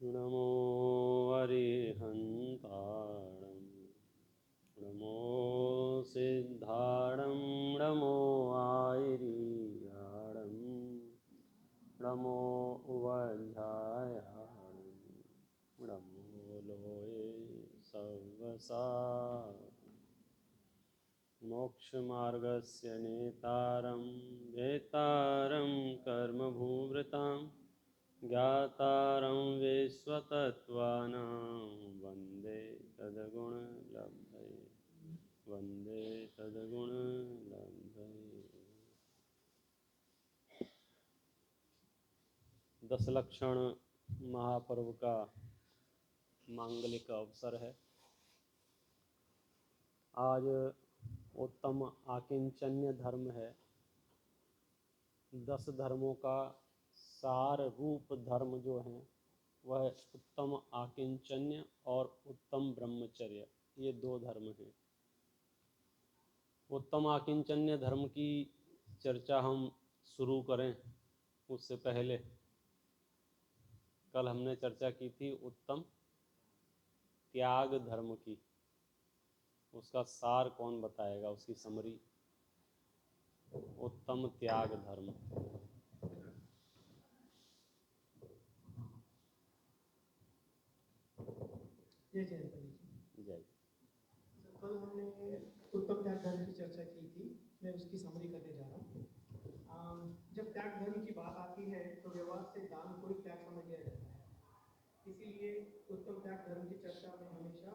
नमो अरिहन्ताणं नमो सिद्धाणं नमो आयर्याणं नमो उवध्यायाणं नमो लोये सव्वसा मोक्षमार्गस्य नेतारं वेतारं कर्मभूवृतां ज्ञातारं विश्वतत्त्वानां वन्दे तद्गुणलब्धये वन्दे तद्गुणलब्धये। दशलक्षण महापर्व का मांगलिक अवसर है। आज उत्तम आकिंचन्य धर्म है। 10 धर्मों का सार रूप धर्म जो है वह उत्तम आकिंचन्य और उत्तम ब्रह्मचर्य, ये 2 धर्म हैं। उत्तम आकिंचन्य धर्म की चर्चा हम शुरू करें उससे पहले कल हमने चर्चा की थी उत्तम त्याग धर्म की। उसका सार कौन बताएगा, उसकी समरी? उत्तम त्याग धर्म। जय। कल हमने उत्तम त्याग धर्म की चर्चा की थी, मैं उसकी समरी करने जा रहा हूँ। जब त्याग धर्म की बात आती है तो व्यवहार से दान को ही त्याग समझ लिया जाता है। इसीलिए उत्तम त्याग धर्म की चर्चा में हमेशा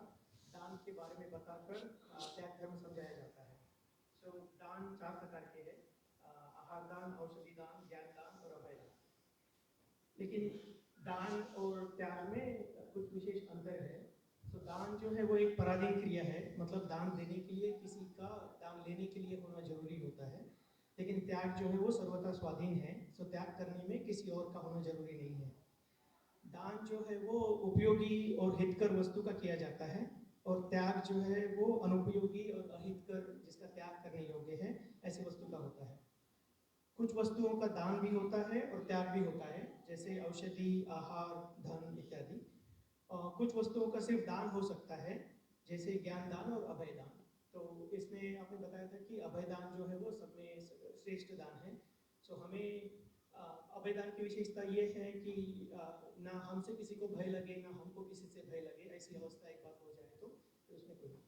दान के बारे में बताकर त्याग धर्म समझाया जाता है। दान 4 प्रकार के हैं: आहार दान, औषधि दान, ज्ञान दान और अभय दान। लेकिन दान और त्याग में कुछ विशेष अंतर है। दान जो है वो एक पराधीन क्रिया है, मतलब दान देने के लिए किसी का दान लेने के लिए होना जरूरी होता है। लेकिन त्याग जो है वो सर्वथा स्वाधीन है, त्याग करने में किसी और का होना जरूरी नहीं है। दान जो है वो उपयोगी और हितकर वस्तु का किया जाता है, और त्याग जो है वो अनुपयोगी और अहितकर, जिसका त्याग करने योग्य है, ऐसी वस्तु का होता है। कुछ वस्तुओं का दान भी होता है और त्याग भी होता है, जैसे औषधि, आहार, धन इत्यादि। और कुछ वस्तुओं का सिर्फ दान हो सकता है, जैसे ज्ञान दान और अभय दान। तो इसमें आपने बताया था कि अभय दान जो है वो सब में श्रेष्ठ दान है। हमें अभय दान की विशेषता ये है कि ना हमसे किसी को भय लगे, ना हमको किसी से भय लगे, ऐसी अवस्था एक बात हो जाए तो उसमें कोई।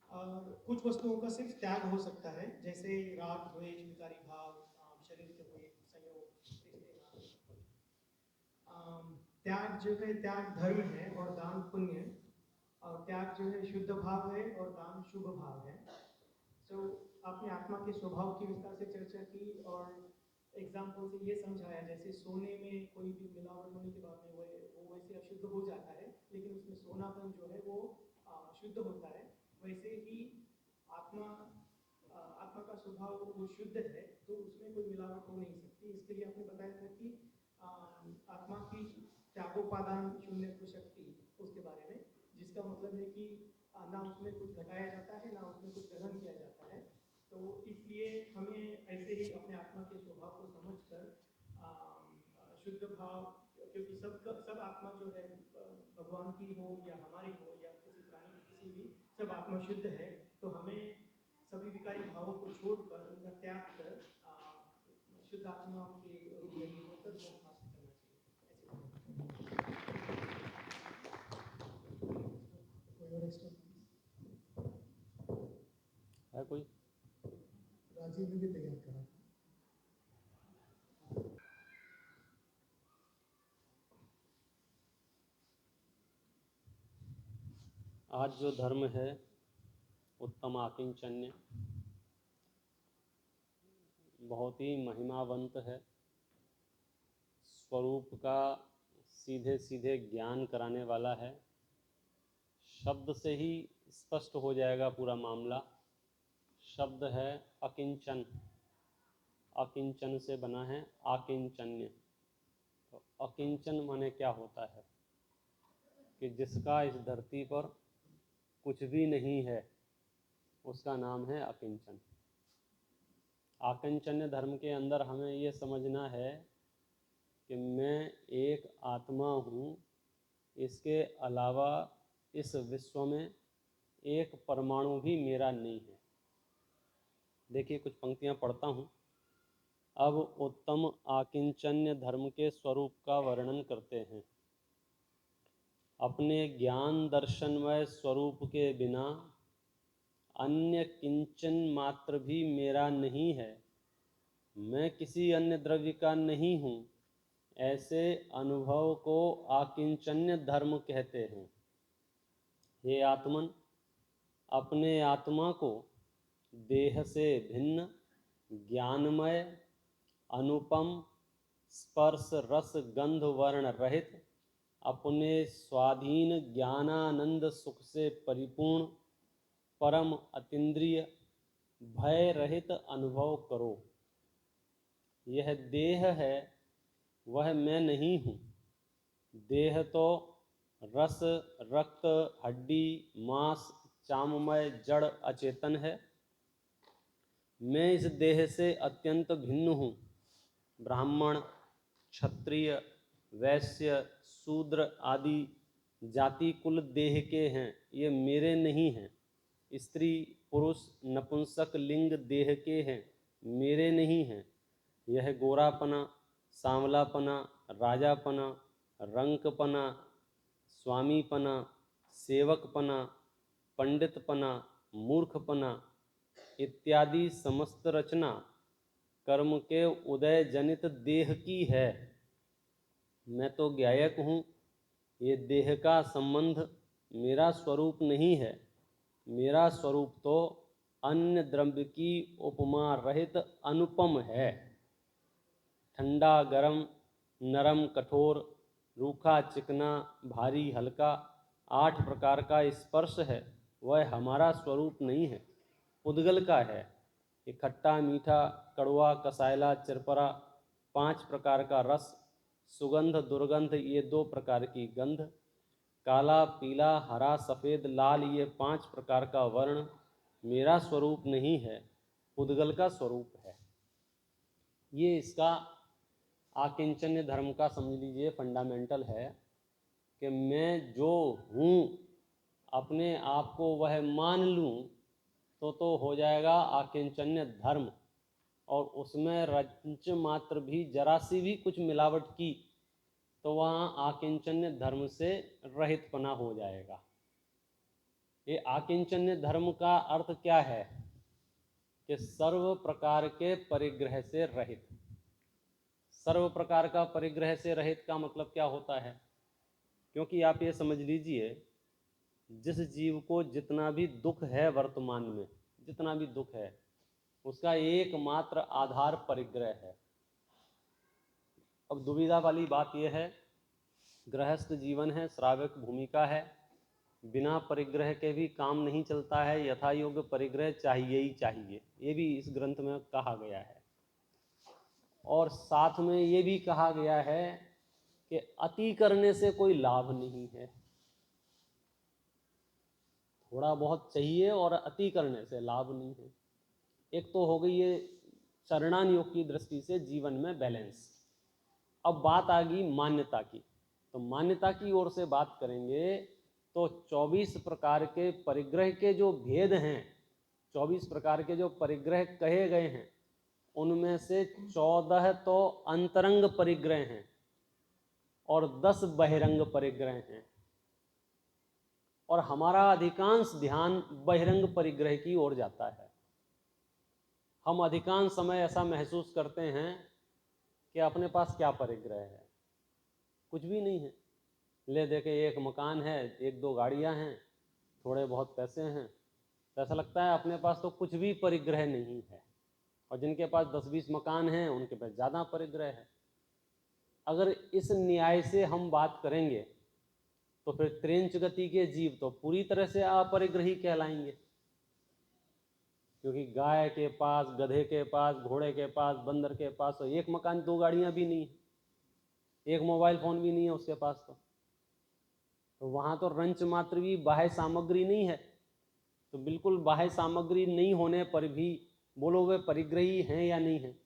और कुछ वस्तुओं का सिर्फ त्याग हो सकता है, जैसे राग, द्वेष, विकारी भाव, शरीर के हुए संयोग, रिश्ते। त्याग जो है, त्याग धर्म है और दान पुण्य। और त्याग जो है शुद्ध भाव है और दान शुभ भाव है। आपने आत्मा के स्वभाव की विस्तार से चर्चा की और एग्जाम्पल से ये समझाया, जैसे सोने में कोई भी मिलावट होने के बाद में वो वैसे अशुद्ध हो जाता है, लेकिन उसमें सोनापन जो है वो शुद्ध होता है। वैसे ही आत्मा आत्मा का स्वभाव वो शुद्ध है, तो उसमें कोई मिलावट हो नहीं सकती। इसके लिए आपने बताया था कि आत्मा की त्यागोपादान शून्य शक्ति, उसके बारे में, जिसका मतलब है कि ना उसमें कुछ घटाया जाता है, ना उसमें कुछ ग्रहण किया जाता है। तो इसलिए हमें ऐसे ही अपने आत्मा के स्वभाव को समझकर शुद्ध भाव, क्योंकि सब आत्मा जो है भगवान की हो या हमारी हो या किसी प्राणी की, किसी भी, सब आत्मा शुद्ध है। तो हमें सभी विकारी भावों को छोड़कर, उनका त्याग कर शुद्ध आत्मा के रूप में होकर मोक्ष हासिल करना चाहिए। है कोई? राजीव ने भी तैयार करा। आज जो धर्म है उत्तम आकिंचन्य, बहुत ही महिमावंत है। स्वरूप का सीधे सीधे ज्ञान कराने वाला है। शब्द से ही स्पष्ट हो जाएगा पूरा मामला। शब्द है अकिंचन, अकिंचन से बना है आकिंचन्य। तो अकिंचन माने क्या होता है कि जिसका इस धरती पर कुछ भी नहीं है, उसका नाम है अकिंचन। आकिंचन्य धर्म के अंदर हमें ये समझना है कि मैं एक आत्मा हूँ इसके अलावा इस विश्व में एक परमाणु भी मेरा नहीं है। देखिए कुछ पंक्तियां पढ़ता हूँ। अब उत्तम आकिंचन्य धर्म के स्वरूप का वर्णन करते हैं। अपने ज्ञान दर्शनमय स्वरूप के बिना अन्य किंचन मात्र भी मेरा नहीं है। मैं किसी अन्य द्रव्य का नहीं हूँ। ऐसे अनुभव को आकिंचन्य धर्म कहते हैं। हे आत्मन, अपने आत्मा को देह से भिन्न, ज्ञानमय, अनुपम, स्पर्श रस गंध वर्ण रहित, अपने स्वाधीन ज्ञानानंद सुख से परिपूर्ण, परम अतीन्द्रिय, भय रहित अनुभव करो। यह देह है, वह मैं नहीं हूँ। देह तो रस, रक्त, हड्डी, मांस, चाममय, जड़, अचेतन है। मैं इस देह से अत्यंत भिन्न हूँ। ब्राह्मण, क्षत्रिय, वैश्य, शूद्र आदि जाति कुल देह के हैं, ये मेरे नहीं हैं। स्त्री, पुरुष, नपुंसक लिंग देह के हैं, मेरे नहीं हैं। यह गोरापना, सांवलापना, राजापना, रंकपना, स्वामीपना, सेवकपना, पंडितपना, मूर्खपना इत्यादि समस्त रचना कर्म के उदय जनित देह की है। मैं तो ज्ञायक हूँ। ये देह का संबंध मेरा स्वरूप नहीं है। मेरा स्वरूप तो अन्य द्रव्य की उपमा रहित अनुपम है। ठंडा गरम, नरम कठोर, रूखा चिकना, भारी हल्का, 8 प्रकार का स्पर्श है, वह हमारा स्वरूप नहीं है, पुद्गल का है। ये खट्टा मीठा कड़वा कसायला चिरपरा 5 प्रकार का रस, सुगंध दुर्गंध ये 2 प्रकार की गंध, काला पीला हरा सफ़ेद लाल ये 5 प्रकार का वर्ण मेरा स्वरूप नहीं है, पुद्गल का स्वरूप है। ये इसका आकिंचन्य धर्म का समझ लीजिए फंडामेंटल है कि मैं जो हूँ अपने आप को वह मान लूँ तो हो जाएगा आकिंचन्य धर्म। और उसमें रंच मात्र भी जरा सी भी कुछ मिलावट की तो वहाँ आकिंचन्य धर्म से रहितपना हो जाएगा। ये आकिंचन्य धर्म का अर्थ क्या है कि सर्व प्रकार के परिग्रह से रहित। सर्व प्रकार का परिग्रह से रहित का मतलब क्या होता है? क्योंकि आप ये समझ लीजिए, जिस जीव को जितना भी दुख है वर्तमान में, जितना भी दुख है, उसका एकमात्र आधार परिग्रह है। अब दुविधा वाली बात यह है, गृहस्थ जीवन है, श्रावक भूमिका है, बिना परिग्रह के भी काम नहीं चलता है, यथा योग्य परिग्रह चाहिए ही चाहिए। ये भी इस ग्रंथ में कहा गया है। और साथ में ये भी कहा गया है कि अति करने से कोई लाभ नहीं है। थोड़ा बहुत चाहिए और अति करने से लाभ नहीं है। एक तो हो गई ये शरणान योग की दृष्टि से जीवन में बैलेंस। अब बात आ गई मान्यता की। तो मान्यता की ओर से बात करेंगे तो 24 प्रकार के परिग्रह के जो भेद हैं, 24 प्रकार के जो परिग्रह कहे गए हैं, उनमें से 14 तो अंतरंग परिग्रह हैं और 10 बहिरंग परिग्रह हैं। और हमारा अधिकांश ध्यान बहिरंग परिग्रह की ओर जाता है। हम अधिकांश समय ऐसा महसूस करते हैं कि अपने पास क्या परिग्रह है, कुछ भी नहीं है। ले दे के एक मकान है, 1-2 गाड़ियां हैं, थोड़े बहुत पैसे हैं, तो ऐसा लगता है अपने पास तो कुछ भी परिग्रह नहीं है। और जिनके पास 10-20 मकान हैं उनके पास ज़्यादा परिग्रह है। अगर इस न्याय से हम बात करेंगे तो फिर त्रेंच गति के जीव तो पूरी तरह से अपरिग्रही कहलाएंगे। क्योंकि गाय के पास, गधे के पास, घोड़े के पास, बंदर के पास तो एक मकान 2 गाड़ियां भी नहीं है, एक मोबाइल फ़ोन भी नहीं है उसके पास। तो वहाँ तो रंच मात्र भी बाह्य सामग्री नहीं है। तो बिल्कुल बाह्य सामग्री नहीं होने पर भी बोलो वे परिग्रही हैं या नहीं हैं?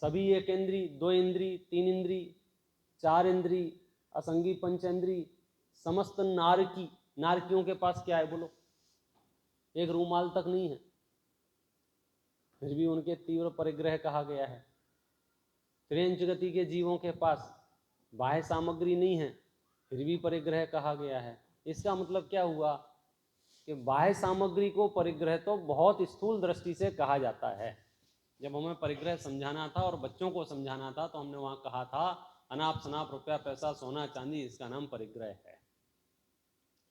सभी 1 इंद्री, 2 इंद्री, 3 इंद्री, 4 इंद्री, असंगी पंचेंद्री समस्त नारकियों के पास क्या है बोलो? एक रूमाल तक नहीं है, फिर भी उनके तीव्र परिग्रह कहा गया है। त्रियंच गति के जीवों के पास बाह्य सामग्री नहीं है, फिर भी परिग्रह कहा गया है। इसका मतलब क्या हुआ कि बाह्य सामग्री को परिग्रह तो बहुत स्थूल दृष्टि से कहा जाता है। जब हमें परिग्रह समझाना था और बच्चों को समझाना था तो हमने वहां कहा था अनाप शनाप रुपया पैसा सोना चांदी, इसका नाम परिग्रह है।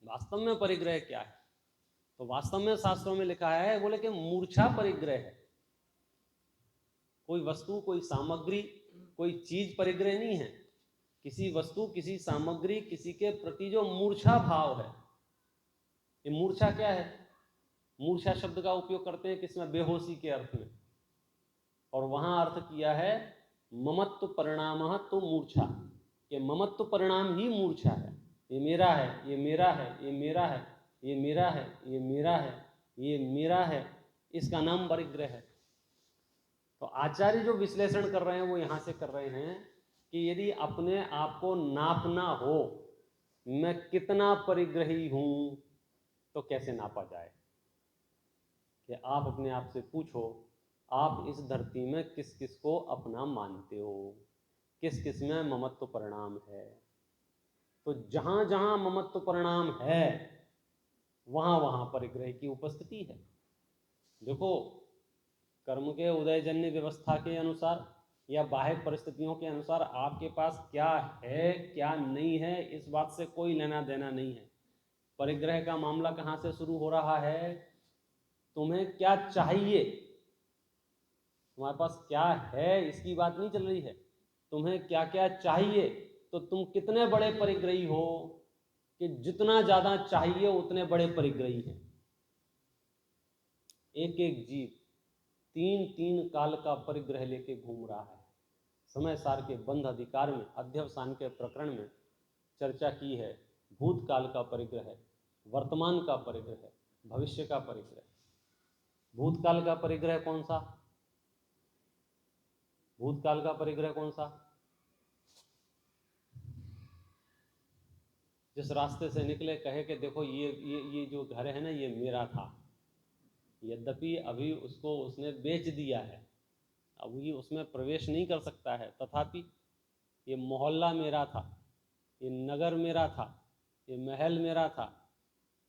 वास्तव में परिग्रह क्या है? तो वास्तव में शास्त्रों में लिखा है, बोले कि मूर्छा परिग्रह है। कोई वस्तु, कोई सामग्री, कोई चीज परिग्रह नहीं है। किसी वस्तु, किसी सामग्री, किसी के प्रति जो मूर्छा भाव है, ये मूर्छा क्या है? मूर्छा शब्द का उपयोग करते हैं किसमें? बेहोशी के अर्थ में। और वहां अर्थ किया है ममत्व परिणाम तो मूर्छा, कि ममत्व परिणाम ही मूर्छा है। ये मेरा है, ये मेरा है, ये मेरा है, ये मेरा है, ये मेरा है, ये मेरा है, इसका नाम परिग्रह है। तो आचार्य जो विश्लेषण कर रहे हैं वो यहां से कर रहे हैं कि यदि अपने आप को नापना हो, मैं कितना परिग्रही हूं, तो कैसे नापा जाए? कि आप अपने आप से पूछो, आप इस धरती में किस किस को अपना मानते हो, किस किस में ममत्व परिणाम है। तो जहां जहां ममत्व परिणाम है वहां वहां परिग्रह की उपस्थिति है। देखो, कर्म के उदयजन्य व्यवस्था के अनुसार या बाह्य परिस्थितियों के अनुसार आपके पास क्या है क्या नहीं है, इस बात से कोई लेना देना नहीं है। परिग्रह का मामला कहां से शुरू हो रहा है? तुम्हें क्या चाहिए, तुम्हारे पास क्या है, इसकी बात नहीं चल रही है। तुम्हें क्या क्या चाहिए, तो तुम कितने बड़े परिग्रही हो कि जितना ज्यादा चाहिए उतने बड़े परिग्रही हैं। एक एक जीव तीन तीन काल का परिग्रह लेके घूम रहा है। समय सार के बंध अधिकार में अध्यवसान के प्रकरण में चर्चा की है। भूतकाल का परिग्रह, वर्तमान का परिग्रह, भविष्य का परिग्रह। भूतकाल का परिग्रह कौन सा? भूतकाल का परिग्रह कौन सा? जिस रास्ते से निकले कहे कि देखो ये जो घर है ना, ये मेरा था, यद्यपि अभी उसको उसने बेच दिया है, अभी उसमें प्रवेश नहीं कर सकता है, तथापि ये मोहल्ला मेरा था, ये नगर मेरा था, ये महल मेरा था।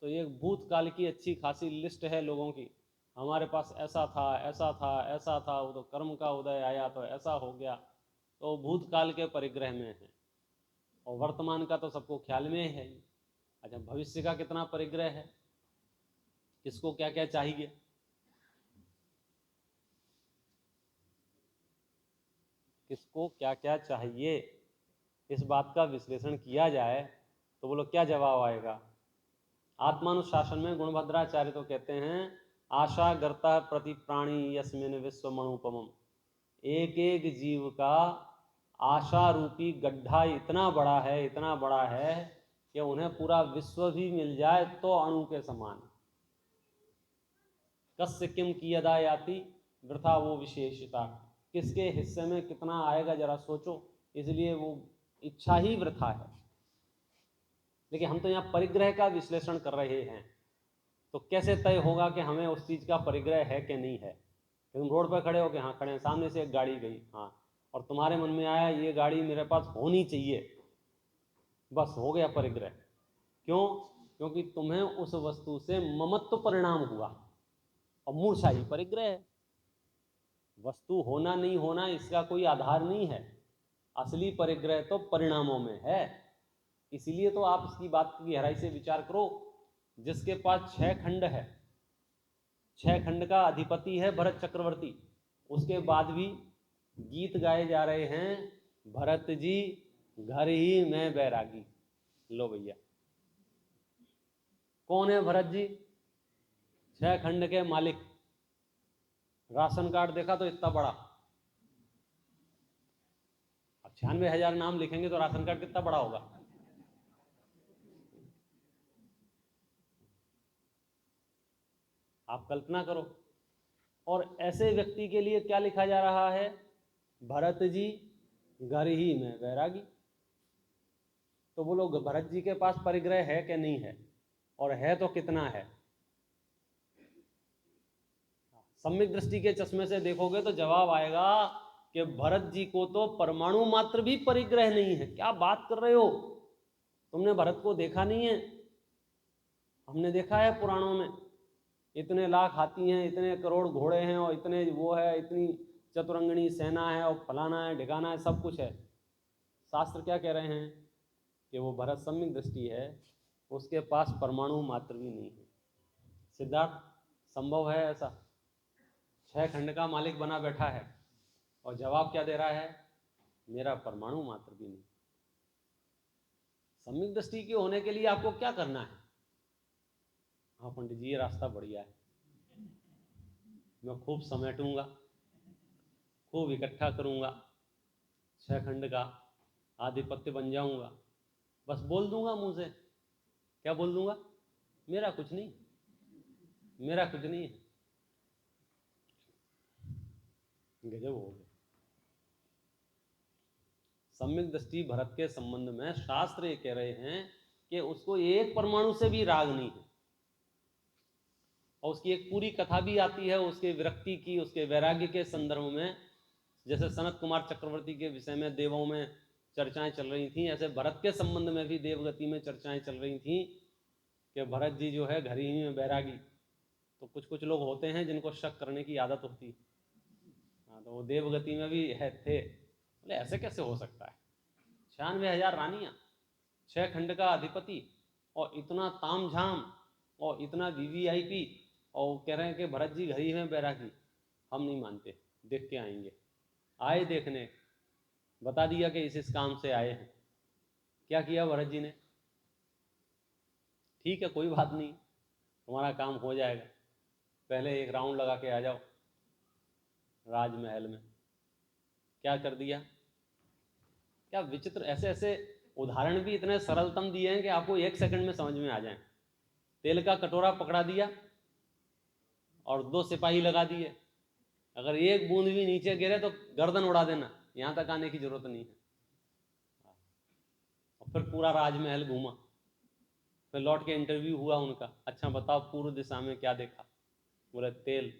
तो ये भूतकाल की अच्छी खासी लिस्ट है लोगों की। हमारे पास ऐसा था, ऐसा था, ऐसा था, वो तो कर्म का उदय आया तो ऐसा हो गया। तो भूतकाल के परिग्रह में है, और वर्तमान का तो सबको ख्याल में है ही। अच्छा, भविष्य का कितना परिग्रह है, किसको क्या क्या चाहिए? किसको क्या क्या चाहिए, इस बात का विश्लेषण किया जाए तो बोलो क्या जवाब आएगा? आत्मानुशासन में गुणभद्राचार्य तो कहते हैं, आशा गर्ता प्रति प्राणी यस्मिन विश्व मणुपमम। एक एक जीव का आशा रूपी गड्ढा इतना बड़ा है, इतना बड़ा है कि उन्हें पूरा विश्व भी मिल जाए तो अणु के समान। कस्य किम कियदा याति वृथा वो विशेषता, किसके हिस्से में कितना आएगा जरा सोचो। इसलिए वो इच्छा ही वृथा है। लेकिन हम तो यहाँ परिग्रह का विश्लेषण कर रहे हैं, तो कैसे तय होगा कि हमें उस चीज का परिग्रह है कि नहीं है? तुम रोड पर खड़े हो कि हाँ खड़े हैं, सामने से एक गाड़ी गई, हाँ, और तुम्हारे मन में आया ये गाड़ी मेरे पास होनी चाहिए, बस हो गया परिग्रह। क्यों? क्योंकि तुम्हें उस वस्तु से ममत्व परिणाम हुआ, और मूर्छा ही परिग्रह है। वस्तु होना नहीं होना इसका कोई आधार नहीं है, असली परिग्रह तो परिणामों में है। इसीलिए तो आप इसकी बात की गहराई से विचार करो। जिसके पास 6 खंड है, 6 खंड का अधिपति है भरत चक्रवर्ती, उसके बाद भी गीत गाए जा रहे हैं, भरत जी घर ही में बैरागी। लो भैया, कौन है भरत जी? 6 खंड के मालिक। राशन कार्ड देखा तो इतना बड़ा, अब 96,000 नाम लिखेंगे तो राशन कार्ड कितना बड़ा होगा? आप कल्पना करो। और ऐसे व्यक्ति के लिए क्या लिखा जा रहा है? भरत जी घर ही में बैरागी। तो बोलो भरत जी के पास परिग्रह है कि नहीं है, और है तो कितना है? सम्यक दृष्टि के चश्मे से देखोगे तो जवाब आएगा कि भरत जी को तो परमाणु मात्र भी परिग्रह नहीं है। क्या बात कर रहे हो, तुमने भरत को देखा नहीं है? हमने देखा है पुराणों में, इतने लाख हाथी हैं, इतने करोड़ घोड़े हैं, और इतने वो है, इतनी चतुरंगनी सेना है, और फलाना है ढिकाना है, सब कुछ है। शास्त्र क्या कह रहे हैं कि वो भरत सम्यक दृष्टि है, उसके पास परमाणु मात्र भी नहीं है। सिद्धार्थ, संभव है ऐसा? 6 खंड का मालिक बना बैठा है और जवाब क्या दे रहा है? मेरा परमाणु मात्र भी नहीं। सम्यक दृष्टि के होने के लिए आपको क्या करना है? हाँ पंडित जी, ये रास्ता बढ़िया है, मैं खूब समेटूंगा, खूब इकट्ठा करूंगा, 6 खंड का आधिपत्य बन जाऊंगा, बस बोल दूंगा मुंह से। क्या बोल दूंगा? मेरा कुछ नहीं, मेरा कुछ नहीं है। गजब हो गया। सम्यक दृष्टि भरत के संबंध में शास्त्र ये कह रहे हैं कि उसको एक परमाणु से भी राग नहीं है, और उसकी एक पूरी कथा भी आती है उसके विरक्ति की, उसके वैराग्य के संदर्भ में। जैसे सनत कुमार चक्रवर्ती के विषय में देवों में चर्चाएं चल रही थी, ऐसे भरत के संबंध में भी देवगति में चर्चाएं चल रही थी कि भरत जी जो है घर ही में बैरागी। तो कुछ कुछ लोग होते हैं जिनको शक करने की आदत होती है। हाँ, तो वो देवगति में भी है थे। बोले ऐसे कैसे हो सकता है? 96,000 रानियां, 6 खंड का अधिपति, और इतना तामझाम, और इतना वीवीआईपी, और वो कह रहे हैं कि भरत जी घर ही में बैरागी। हम नहीं मानते, देख के आएंगे। आए देखने, बता दिया कि इस काम से आए हैं। क्या किया भरत जी ने? ठीक है कोई बात नहीं, तुम्हारा काम हो जाएगा, पहले एक राउंड लगा के आ जाओ राजमहल में। क्या कर दिया? क्या विचित्र, ऐसे ऐसे उदाहरण भी इतने सरलतम दिए हैं कि आपको 1 सेकंड में समझ में आ जाए। तेल का कटोरा पकड़ा दिया और 2 सिपाही लगा दिए, अगर एक बूंद भी नीचे गिरे तो गर्दन उड़ा देना, यहां तक आने की जरूरत नहीं है। और फिर पूरा राजमहल घूमा, फिर लौट के इंटरव्यू हुआ उनका, अच्छा बताओ पूर्व दिशा में क्या देखा? बोले तेल।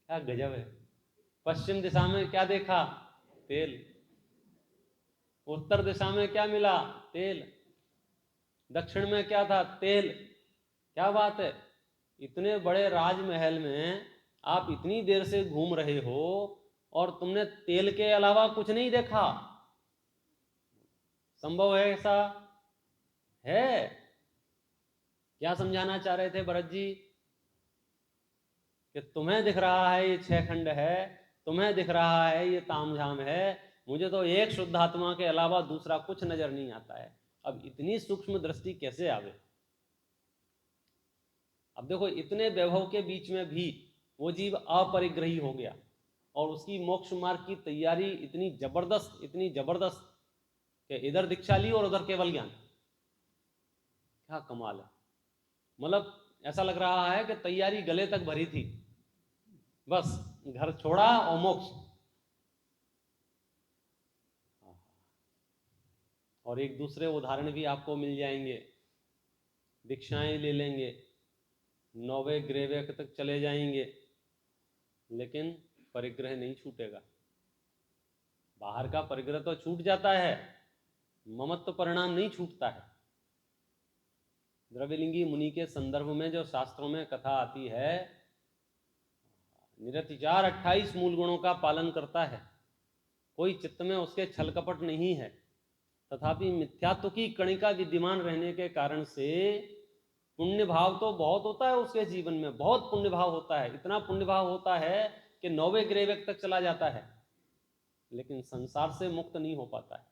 क्या गजब है। पश्चिम दिशा में क्या देखा? तेल। उत्तर दिशा में क्या मिला? तेल। दक्षिण में क्या था? तेल। क्या बात है, इतने बड़े राजमहल में आप इतनी देर से घूम रहे हो और तुमने तेल के अलावा कुछ नहीं देखा? संभव है ऐसा? है? क्या समझाना चाह रहे थे भरत जी? कि तुम्हें दिख रहा है ये 6 खंड है, तुम्हें दिख रहा है ये तामझाम है, मुझे तो एक शुद्ध आत्मा के अलावा दूसरा कुछ नजर नहीं आता है। अब इतनी सूक्ष्म दृष्टि कैसे आवे? अब देखो, इतने वैभव के बीच में भी वो जीव अपरिग्रही हो गया, और उसकी मोक्ष मार्ग की तैयारी इतनी जबरदस्त कि इधर दीक्षा ली और उधर केवल ज्ञान। क्या कमाल है। मतलब ऐसा लग रहा है कि तैयारी गले तक भरी थी, बस घर छोड़ा और मोक्ष। और एक दूसरे उदाहरण भी आपको मिल जाएंगे। दीक्षाएं ले लेंगे, 9वें ग्रेवेक तक चले जाएंगे, लेकिन परिग्रह नहीं छूटेगा। बाहर का परिग्रह तो छूट जाता है, ममत्व परिणाम नहीं छूटता है। द्रव्यलिंगी मुनि के संदर्भ में जो शास्त्रों में कथा आती है, निरतिचार 28 मूल गुणों का पालन करता है, कोई चित्त में उसके छल कपट नहीं है, तथापि मिथ्यात्व की कणिका विद्यमान रहने के कारण से पुण्य भाव तो बहुत होता है उसके जीवन में, बहुत पुण्य भाव होता है, इतना पुण्य भाव होता है कि 9वें ग्रेवेक तक चला जाता है, लेकिन संसार से मुक्त नहीं हो पाता है।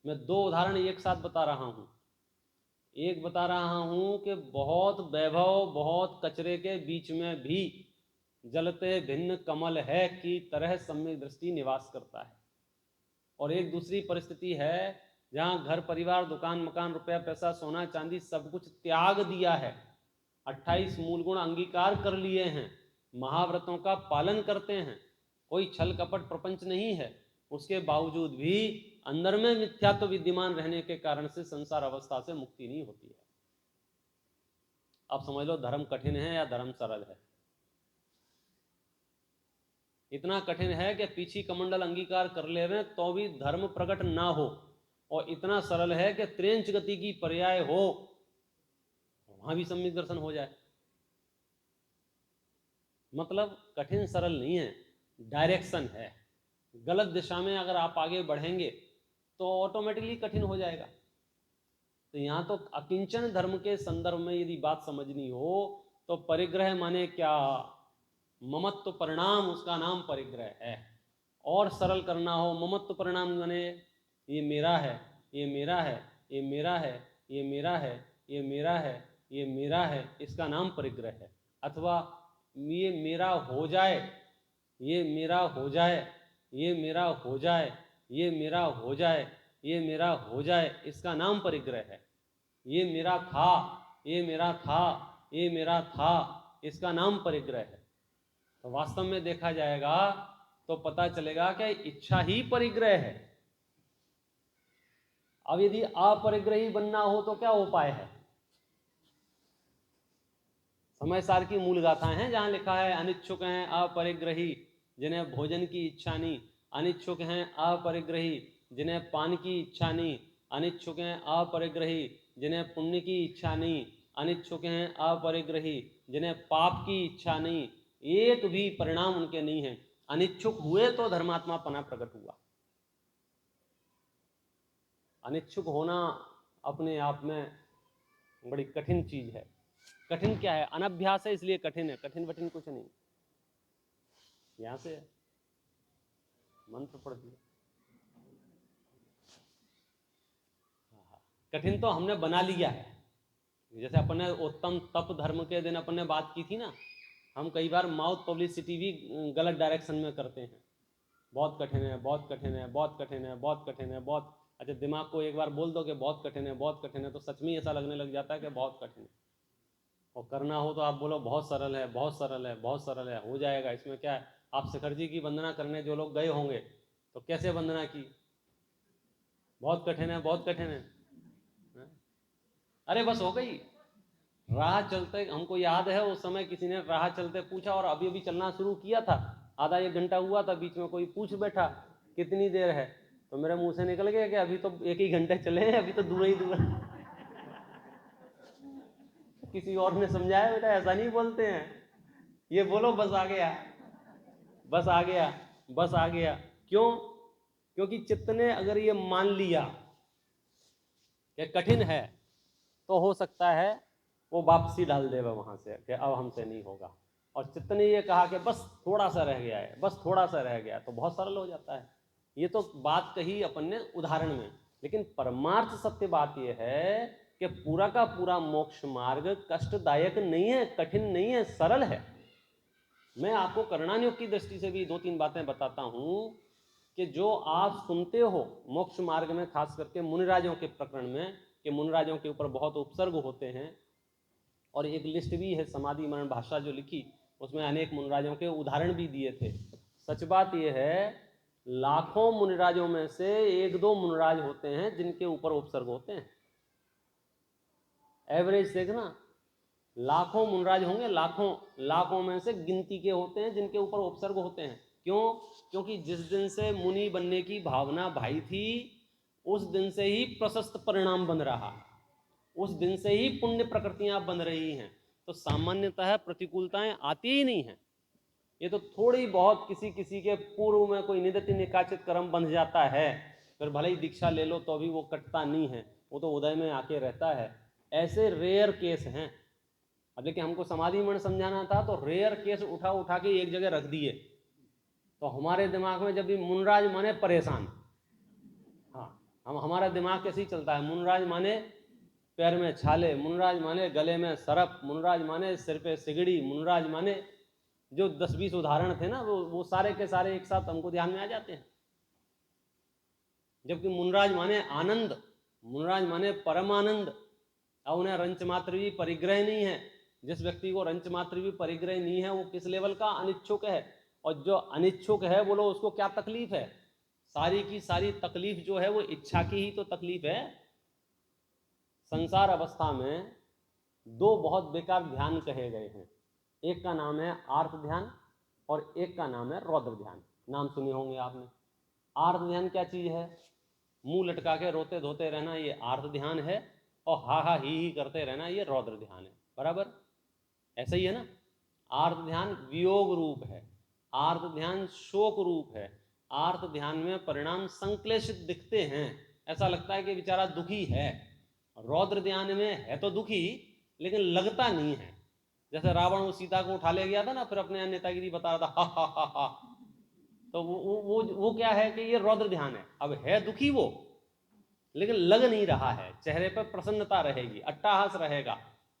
मैं 2 उदाहरण एक साथ बता रहा हूं। एक बता रहा हूं कि बहुत वैभव, बहुत कचरे के बीच में भी जलते भिन्न कमल है की तरह सम्यक दृष्टि निवास करता है। और एक दूसरी परिस्थिति है जहां घर परिवार, दुकान मकान, रुपया पैसा, सोना चांदी सब कुछ त्याग दिया है, 28 मूल गुण अंगीकार कर लिए हैं, महाव्रतों का पालन करते हैं, कोई छल कपट प्रपंच नहीं है, उसके बावजूद भी अंदर में मिथ्यात्व विद्यमान रहने के कारण से संसार अवस्था से मुक्ति नहीं होती है। आप समझ लो धर्म कठिन है या धर्म सरल है। इतना कठिन है कि पीछी कमंडल अंगीकार कर ले रहे तो भी धर्म प्रकट ना हो, और इतना सरल है कि त्रेंच गति की पर्याय हो, वहां भी सम्यक दर्शन हो जाए। मतलब कठिन सरल नहीं है, डायरेक्शन है। गलत दिशा में अगर आप आगे बढ़ेंगे तो ऑटोमेटिकली कठिन हो जाएगा। तो यहां तो अकिंचन धर्म के संदर्भ में यदि बात समझनी हो तो परिग्रह माने क्या, ममत्व परिणाम, उसका नाम परिग्रह है। और सरल करना हो, ममत्व परिणाम माने ये मेरा है, ये मेरा है, ये मेरा है, ये मेरा है, ये मेरा है, ये मेरा है, इसका नाम परिग्रह है। अथवा ये मेरा हो जाए, ये मेरा हो जाए, ये मेरा हो जाए, ये मेरा हो जाए, ये मेरा हो जाए, इसका नाम परिग्रह है। ये मेरा था, ये मेरा था, ये मेरा था, इसका नाम परिग्रह है। तो वास्तव में देखा जाएगा तो पता चलेगा कि इच्छा ही परिग्रह है। अब यदि अपरिग्रही बनना हो तो क्या उपाय है? समय सार की मूल गाथा है जहां लिखा है अनिच्छुक हैं अपरिग्रही जिन्हें भोजन की इच्छा नहीं, अनिच्छुक हैं अपरिग्रही जिन्हें पान की इच्छा नहीं, अनिच्छुक हैं अपरिग्रही जिन्हें पुण्य की इच्छा नहीं, अनिच्छुक हैं अपरिग्रही जिन्हें पाप की इच्छा नहीं, एक भी परिणाम उनके नहीं है। अनिच्छुक हुए तो धर्मात्मा पना प्रकट हुआ। अनिच्छुक होना अपने आप में बड़ी कठिन चीज है। कठिन क्या है? अनभ्यास है इसलिए कठिन है, कठिन वठिन कुछ नहीं। यहां से मंत्र पढ़ दिया। कठिन तो हमने बना लिया है। जैसे अपन ने उत्तम तप धर्म के दिन अपन ने बात की थी ना, हम कई बार माउथ पब्लिसिटी भी गलत डायरेक्शन में करते हैं। बहुत कठिन है, बहुत कठिन है, बहुत कठिन है, बहुत कठिन है, बहुत। अच्छा, दिमाग को एक बार बोल दो कि बहुत कठिन है, बहुत कठिन है, तो सच में ऐसा लगने लग जाता है कि बहुत कठिन है। और करना हो तो आप बोलो बहुत सरल है, बहुत सरल है, बहुत सरल है, हो जाएगा। इसमें क्या है? आप शिखर जी की वंदना करने जो लोग गए होंगे तो कैसे वंदना की? बहुत कठिन है, बहुत कठिन है। अरे बस हो गई। राह चलते, हमको याद है उस समय किसी ने राह चलते पूछा, और अभी अभी चलना शुरू किया था, आधा एक घंटा हुआ था, बीच में कोई पूछ बैठा कितनी देर है, तो मेरे मुंह से निकल गया कि अभी तो 1 ही घंटे चले हैं, अभी तो दूर ही दूर। किसी और ने समझाया बेटा ऐसा नहीं बोलते हैं, ये बोलो बस आ गया, बस आ गया, बस आ गया। क्यों? क्योंकि चित्त ने अगर ये मान लिया कि कठिन है तो हो सकता है वो वापसी डाल देगा वहां से कि अब हमसे नहीं होगा। और चित्त ने ये कहा कि बस थोड़ा सा रह गया है, बस थोड़ा सा रह गया, तो बहुत सरल हो जाता है। ये तो बात कही अपन ने उदाहरण में, लेकिन परमार्थ सत्य बात यह है कि पूरा का पूरा मोक्ष मार्ग कष्टदायक नहीं है, कठिन नहीं है, सरल है। मैं आपको करणानियोग की दृष्टि से भी 2-3 बातें बताता हूं कि जो आप सुनते हो मोक्ष मार्ग में, खास करके मुनिराजों के प्रकरण में, कि मुनिराजों के ऊपर बहुत उपसर्ग होते हैं, और एक लिस्ट भी है समाधि मरण भाषा जो लिखी, उसमें अनेक मुनिराजों के उदाहरण भी दिए थे। सच बात यह है, लाखों मुनिराजों में से 1-2 मुनिराज होते हैं जिनके ऊपर उपसर्ग होते हैं। एवरेज देखना, लाखों मुनिराज होंगे, लाखों में से गिनती के होते हैं जिनके ऊपर उपसर्ग होते हैं। क्यों? क्योंकि जिस दिन से मुनि बनने की भावना भाई थी, उस दिन से ही प्रशस्त परिणाम बन रहा है, उस दिन से ही पुण्य प्रकृतियां बन रही हैं। तो सामान्यतः प्रतिकूलताएं आती ही नहीं हैं। ये तो थोड़ी बहुत किसी किसी के पूर्व में कोई निदति निकाचित कर्म बन जाता है, फिर भले ही दीक्षा ले लो तो भी वो कटता नहीं है, वो तो उदय में आके रहता है। ऐसे रेयर केस हैं। अब देखिए, हमको समाधि मरण समझाना था तो रेयर केस उठा उठा के एक जगह रख दिए। तो हमारे दिमाग में जब भी मुनराज माने परेशान, हाँ, हमारा दिमाग कैसे ही चलता है, मुनराज माने पैर में छाले, मुनराज माने गले में सरप, मुनराज माने सिर पे सिगड़ी, मुनराज माने जो 10-20 उदाहरण थे ना, वो सारे के सारे एक साथ हमको ध्यान में आ जाते हैं। जबकि मुनराज माने आनंद, मुनराज माने परम आनंद। अब उन्हें रंच मात्र भी परिग्रह नहीं है। जिस व्यक्ति को रंच मात्र भी परिग्रह नहीं है वो किस लेवल का अनिच्छुक है। और जो अनिच्छुक है बोलो उसको क्या तकलीफ है? सारी की सारी तकलीफ जो है वो इच्छा की ही तो तकलीफ है। संसार अवस्था में दो बहुत बेकार ध्यान कहे गए हैं, एक का नाम है आर्त ध्यान और एक का नाम है रौद्र ध्यान। नाम सुने होंगे आपने। आर्त ध्यान क्या चीज है? मुंह लटका के रोते धोते रहना, ये आर्त ध्यान है, और हा हा ही करते रहना, ये रौद्र ध्यान है। बराबर ऐसा ही है ना। आर्त ध्यान वियोग रूप है, आर्त ध्यान शोक रूप है, आर्त ध्यान में परिणाम संक्लेशित दिखते हैं, ऐसा लगता है कि बेचारा दुखी है। रौद्र ध्यान में है तो दुखी लेकिन लगता नहीं है। जैसे रावण वो सीता को उठा ले गया था ना, फिर अपने नेतागिरी बता रहा था हा हा हा हा, तो वो क्या है कि ये रौद्र ध्यान है। अब है दुखी वो, लेकिन लग नहीं रहा है, चेहरे पर प्रसन्नता रहेगी, अट्टाहास रहेगा,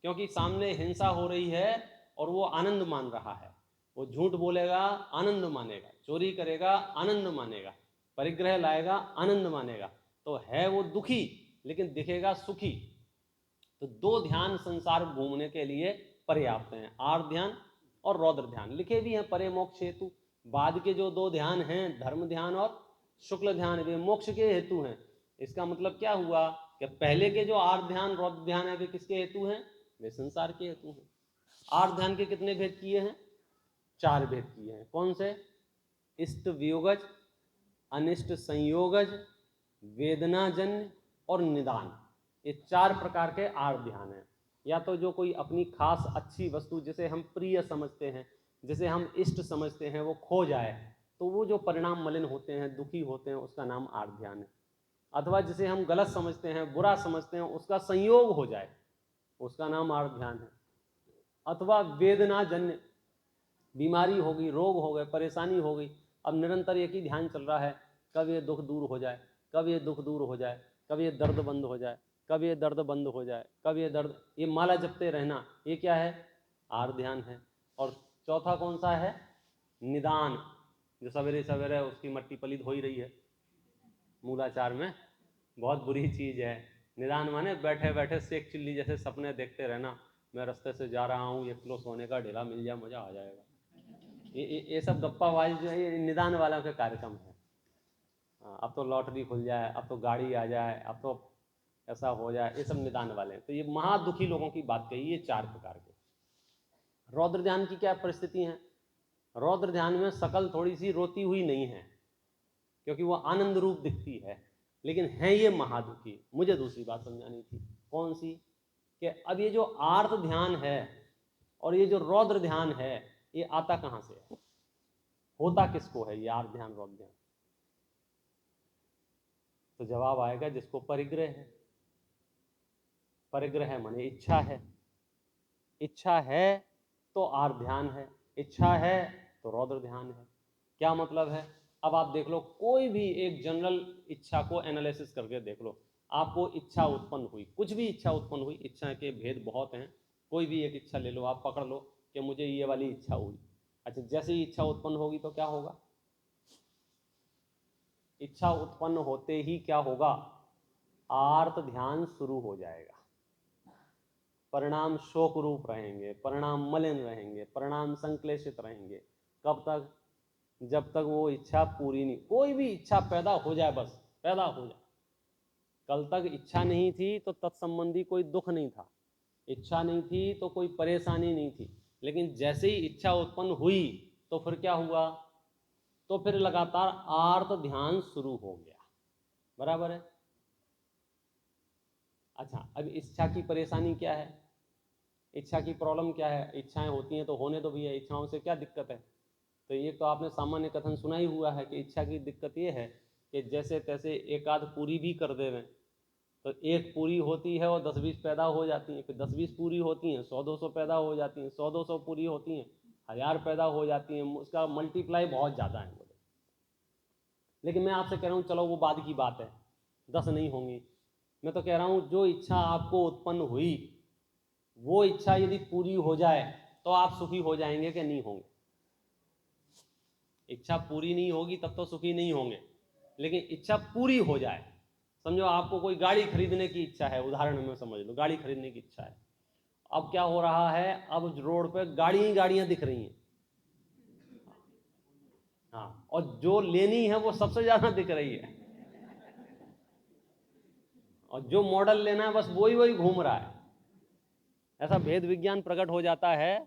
क्योंकि सामने हिंसा हो रही है और वो आनंद मान रहा है। वो झूठ बोलेगा आनंद मानेगा, चोरी करेगा आनंद मानेगा, परिग्रह लाएगा आनंद मानेगा। तो है वो दुखी लेकिन दिखेगा सुखी। तो दो ध्यान संसार घूमने के लिए पर्याप्त हैं, आर्त ध्यान और रौद्र ध्यान। लिखे भी हैं परे मोक्ष हेतु। बाद के जो दो ध्यान हैं, धर्म ध्यान और शुक्ल ध्यान, वे मोक्ष के हेतु हैं। इसका मतलब क्या हुआ कि पहले के जो आर्त ध्यान रौद्र ध्यान है वे किसके हेतु हैं? वे संसार के हेतु हैं। आर्त ध्यान के कितने भेद किए हैं? 4 भेद किए हैं। कौन से? इष्ट वियोगज, अनिष्ट संयोगज, वेदनाजन्य और निदान। ये 4 प्रकार के आर्त ध्यान हैं। या तो जो कोई अपनी खास अच्छी वस्तु जिसे हम प्रिय समझते हैं, जिसे हम इष्ट समझते हैं, वो खो जाए तो वो जो परिणाम मलिन होते हैं, दुखी होते हैं, उसका नाम आर्त ध्यान है। अथवा जिसे हम गलत समझते हैं, बुरा समझते हैं, उसका संयोग हो जाए, उसका नाम आर्त ध्यान है। अथवा वेदनाजन्य, बीमारी हो गई, रोग हो गए, परेशानी हो गई, अब निरंतर एक ही ध्यान चल रहा है, कब ये दुख दूर हो जाए, कब ये दुख दूर हो जाए, कब ये दर्द बंद हो जाए, कब ये दर्द बंद हो जाए, कब ये दर्द, ये माला जपते रहना, ये क्या है? आर्त ध्यान है। और चौथा कौन सा है? निदान, जो सवेरे सवेरे उसकी मट्टी पलीद हो ही रही है मूलाचार में, बहुत बुरी चीज़ है। निदान माने बैठे बैठे सेक चिल्ली जैसे सपने देखते रहना, मैं रास्ते से जा रहा हूँ, 1 किलो सोने का ढेला मिल जाए, मज़ा आ जाएगा। ये सब गप्पाबाजी जो है, ये निदान वालों के कार्यक्रम है। अब तो लॉटरी खुल जाए, अब तो गाड़ी आ जाए, अब तो ऐसा हो जाए, ये सब निदान वाले हैं। तो ये महादुखी लोगों की बात कही, ये 4 प्रकार के। रौद्र ध्यान की क्या परिस्थिति है? रौद्र ध्यान में शकल थोड़ी सी रोती हुई नहीं है, क्योंकि वो आनंद रूप दिखती है, लेकिन है ये महादुखी। मुझे दूसरी बात समझानी थी। कौन सी? कि अब ये जो आर्त ध्यान है और ये जो रौद्र ध्यान है, ये आता कहाँ से है? होता किसको है ये आर्त ध्यान रौद्र ध्यान? तो जवाब आएगा जिसको परिग्रह है। परिग्रह माने इच्छा है। इच्छा है तो आर्त ध्यान है, इच्छा है तो रौद्र ध्यान है। क्या मतलब है? अब आप देख लो, कोई भी एक जनरल इच्छा को एनालिसिस करके देख लो। आपको इच्छा उत्पन्न हुई, कुछ भी इच्छा उत्पन्न हुई, इच्छा के भेद बहुत हैं, कोई भी एक इच्छा ले लो, आप पकड़ लो कि मुझे ये वाली इच्छा हुई। अच्छा, जैसे ही इच्छा उत्पन्न होगी तो क्या होगा? इच्छा उत्पन्न होते ही क्या होगा? आर्त ध्यान शुरू हो जाएगा। परिणाम शोक रूप रहेंगे, परिणाम मलिन रहेंगे, परिणाम संक्लेशित रहेंगे। कब तक? जब तक वो इच्छा पूरी नहीं। कोई भी इच्छा पैदा हो जाए, बस पैदा हो जाए। कल तक इच्छा नहीं थी तो तत्संबंधी कोई दुख नहीं था, इच्छा नहीं थी तो कोई परेशानी नहीं थी, लेकिन जैसे ही इच्छा उत्पन्न हुई तो फिर क्या हुआ? तो फिर लगातार आर्त ध्यान शुरू हो गया। बराबर है। अच्छा, अब इच्छा की परेशानी क्या है? इच्छा की प्रॉब्लम क्या है? इच्छाएं होती हैं तो होने दो भैया, इच्छाओं से क्या दिक्कत है? तो ये तो आपने सामान्य कथन सुना ही हुआ है कि इच्छा की दिक्कत ये है कि जैसे तैसे एक आध पूरी भी कर देवें तो एक पूरी होती है और 10-20 पैदा हो जाती हैं, फिर 10-20 पूरी होती हैं, 100-200 पैदा हो जाती हैं, 100-200 पूरी होती हैं, 1000 पैदा हो जाती हैं, उसका मल्टीप्लाई बहुत ज़्यादा है। लेकिन मैं आपसे कह रहा हूँ चलो वो बाद की बात है, 10 नहीं होंगी। मैं तो कह रहा हूँ जो इच्छा आपको उत्पन्न हुई वो इच्छा यदि पूरी हो जाए तो आप सुखी हो जाएंगे कि नहीं होंगे? इच्छा पूरी नहीं होगी तब तो सुखी नहीं होंगे, लेकिन इच्छा पूरी हो जाए। समझो आपको कोई गाड़ी खरीदने की इच्छा है, उदाहरण में समझ लो, गाड़ी खरीदने की इच्छा है। अब क्या हो रहा है? अब रोड पे गाड़ी ही गाड़ियां दिख रही हैं। हाँ, और जो लेनी है वो सबसे ज्यादा दिख रही है, और जो मॉडल लेना है बस वही वही घूम रहा है। ऐसा भेद विज्ञान प्रकट हो जाता है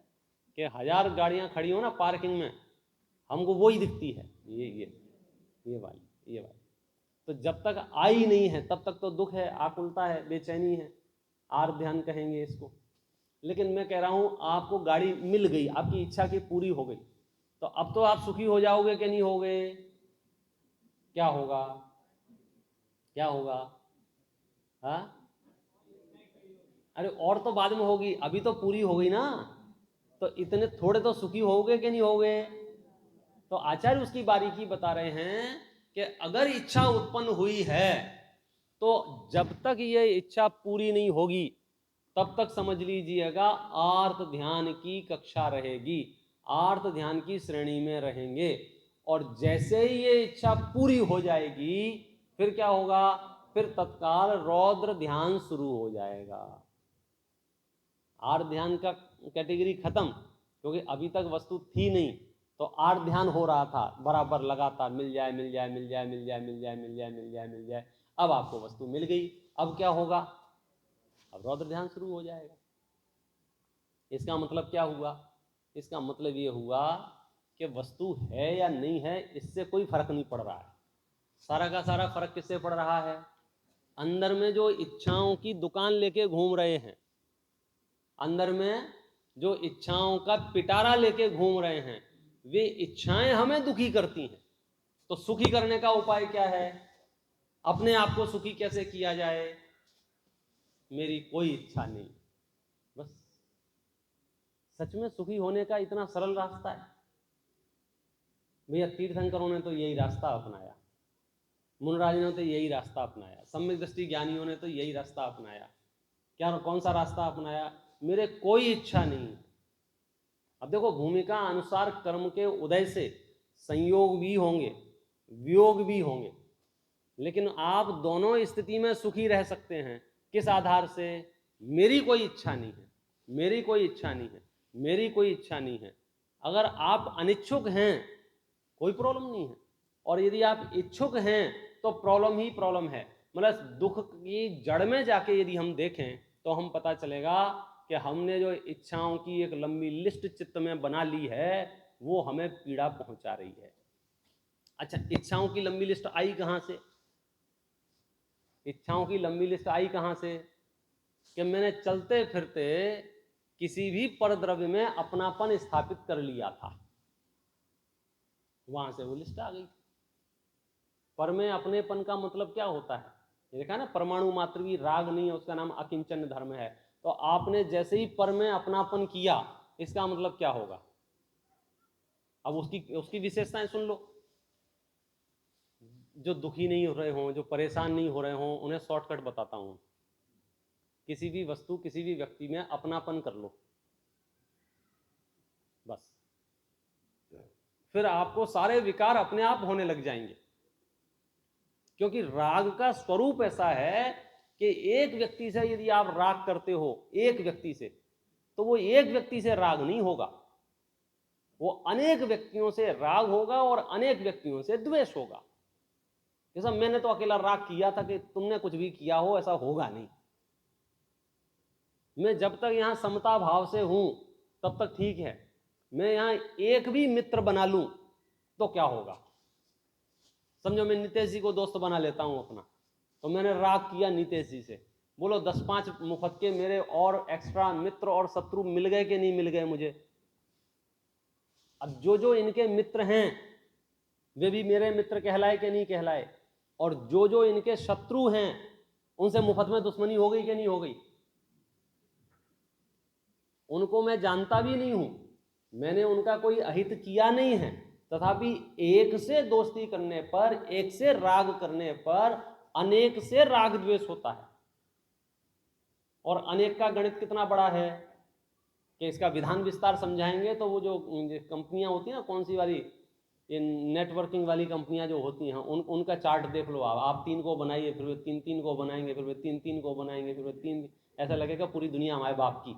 कि 1000 गाड़ियां खड़ी हो ना पार्किंग में, हमको वही दिखती है, ये वाली। तो जब तक आई नहीं है तब तक तो दुख है, आकुलता है, बेचैनी है, आर ध्यान कहेंगे इसको। लेकिन मैं कह रहा हूं आपको गाड़ी मिल गई, आपकी इच्छा की पूरी हो गई, तो अब तो आप सुखी हो जाओगे कि नहीं होगे? क्या होगा? क्या होगा? हाँ, अरे और तो बाद में होगी, अभी तो पूरी हो गई ना, तो इतने थोड़े तो सुखी होगे कि नहीं होगे? तो आचार्य उसकी बारीकी बता रहे हैं कि अगर इच्छा उत्पन्न हुई है तो जब तक ये इच्छा पूरी नहीं होगी तब तक समझ लीजिएगा आर्त ध्यान की कक्षा रहेगी, आर्त ध्यान की श्रेणी में रहेंगे। और जैसे ही ये इच्छा पूरी हो जाएगी फिर क्या होगा? फिर तत्काल रौद्र ध्यान शुरू हो जाएगा। आर्त ध्यान का कैटेगरी खत्म, क्योंकि अभी तक वस्तु थी नहीं, तो आर्त ध्यान हो रहा था बराबर लगातार, मिल जाए मिल जाए मिल जाए मिल जाए मिल जाए मिल जाए मिल जाए मिल जाए। अब आपको वस्तु मिल गई, अब क्या होगा? अब रौद्र ध्यान शुरू हो जाएगा। इसका मतलब क्या हुआ? इसका मतलब ये हुआ कि वस्तु है या नहीं है इससे कोई फर्क नहीं पड़ रहा है। सारा का सारा फर्क किससे पड़ रहा है? अंदर में जो इच्छाओं की दुकान लेके घूम रहे हैं, अंदर में जो इच्छाओं का पिटारा लेके घूम रहे हैं, वे इच्छाएं हमें दुखी करती हैं। तो सुखी करने का उपाय क्या है? अपने आप को सुखी कैसे किया जाए? मेरी कोई इच्छा नहीं, बस। सच में सुखी होने का इतना सरल रास्ता है भैया। तीर्थंकरों ने तो यही रास्ता अपनाया, मुनराज ने तो यही रास्ता अपनाया, सम्यक दृष्टि ज्ञानियों ने तो यही रास्ता अपनाया। क्या, कौन सा रास्ता अपनाया? मेरे कोई इच्छा नहीं। अब देखो, भूमिका अनुसार कर्म के उदय से संयोग भी होंगे, वियोग भी होंगे, लेकिन आप दोनों स्थिति में सुखी रह सकते हैं। किस आधार से? मेरी कोई इच्छा नहीं है, मेरी कोई इच्छा नहीं है, मेरी कोई इच्छा नहीं है। अगर आप अनिच्छुक हैं कोई प्रॉब्लम नहीं है, और यदि आप इच्छुक हैं तो प्रॉब्लम ही प्रॉब्लम है। मतलब दुख की जड़ में जाके यदि हम देखें तो हम पता चलेगा कि हमने जो इच्छाओं की एक लंबी लिस्ट चित्त में बना ली है वो हमें पीड़ा पहुंचा रही है। अच्छा, इच्छाओं की लंबी लिस्ट आई कहां से? इच्छाओं की लंबी लिस्ट आई कहां से? कि मैंने चलते फिरते किसी भी परद्रव्य में अपनापन स्थापित कर लिया था, वहां से वो लिस्ट आ गई। पर में अपनेपन का मतलब क्या होता है? ये देखा ना, परमाणु मात्र भी राग नहीं है, उसका नाम अकिंचन धर्म है। तो आपने जैसे ही पर में अपनापन किया, इसका मतलब क्या होगा? अब उसकी उसकी विशेषताएं सुन लो। जो दुखी नहीं हो रहे हों, जो परेशान नहीं हो रहे हों, उन्हें शॉर्टकट बताता हूं। किसी भी वस्तु, किसी भी व्यक्ति में अपनापन कर लो, बस। फिर आपको सारे विकार अपने आप होने लग जाएंगे, क्योंकि राग का स्वरूप ऐसा है कि एक व्यक्ति से यदि आप राग करते हो, एक व्यक्ति से, तो वो एक व्यक्ति से राग नहीं होगा, वो अनेक व्यक्तियों से राग होगा और अनेक व्यक्तियों से द्वेष होगा। जैसा मैंने तो अकेला राग किया था कि तुमने कुछ भी किया हो, ऐसा होगा नहीं। मैं जब तक यहां समता भाव से हूं तब तक ठीक है। मैं यहां एक भी मित्र बना लूं तो क्या होगा? समझो मैं नीतीश जी को दोस्त बना लेता हूं अपना, तो मैंने राग किया नीतीश जी से, बोलो 10-5 मुफ्त के मेरे और एक्स्ट्रा मित्र और शत्रु मिल गए कि नहीं मिल गए मुझे? अब जो जो इनके मित्र हैं वे भी मेरे मित्र कहलाए कि नहीं कहलाए, और जो जो इनके शत्रु हैं उनसे मुफ्त में दुश्मनी हो गई कि नहीं हो गई? उनको मैं जानता भी नहीं हूं, मैंने उनका कोई अहित किया नहीं है, तथापि एक से दोस्ती करने पर, एक से राग करने पर अनेक से राग द्वेष होता है। और अनेक का गणित कितना बड़ा है कि इसका विधान विस्तार समझाएंगे तो वो जो कंपनियां होती हैं ना, कौन सी वाली, ये नेटवर्किंग वाली कंपनियां जो होती हैं, उनका चार्ट देख लो आप 3 को बनाइए, फिर वे 3 को बनाएंगे, फिर वे 3 को बनाएंगे, फिर वे 3, ऐसा लगेगा पूरी दुनिया हमारे बाप की।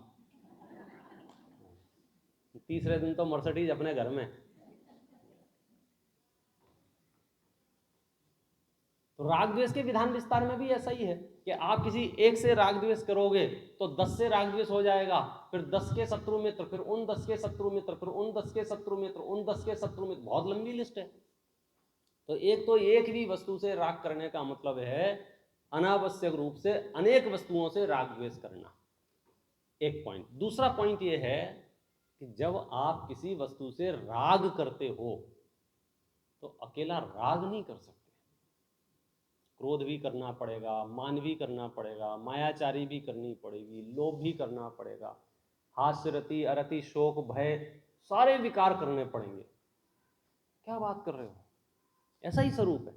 तीसरे दिन तो मर्सिडीज अपने घर में। तो राग द्वेष के विधान विस्तार में भी ऐसा ही है कि आप किसी एक से राग द्वेष करोगे तो 10 से राग द्वेष हो जाएगा, फिर 10 के शत्रु मित्र, फिर उन 10 के शत्रु मित्र, फिर उन 10 के शत्रु मित्र, उन 10 के शत्रु मित्र, बहुत लंबी लिस्ट है। तो एक भी वस्तु से राग करने का मतलब है अनावश्यक रूप से अनेक वस्तुओं से राग द्वेष करना, एक पॉइंट। दूसरा पॉइंट यह है कि जब आप किसी वस्तु से राग करते हो तो अकेला राग नहीं कर सकते, क्रोध भी करना पड़ेगा, मान भी करना पड़ेगा, मायाचारी भी करनी पड़ेगी, लोभ भी करना पड़ेगा, हास्य रति अरति शोक भय सारे विकार करने पड़ेंगे। क्या बात कर रहे हो, ऐसा ही स्वरूप है।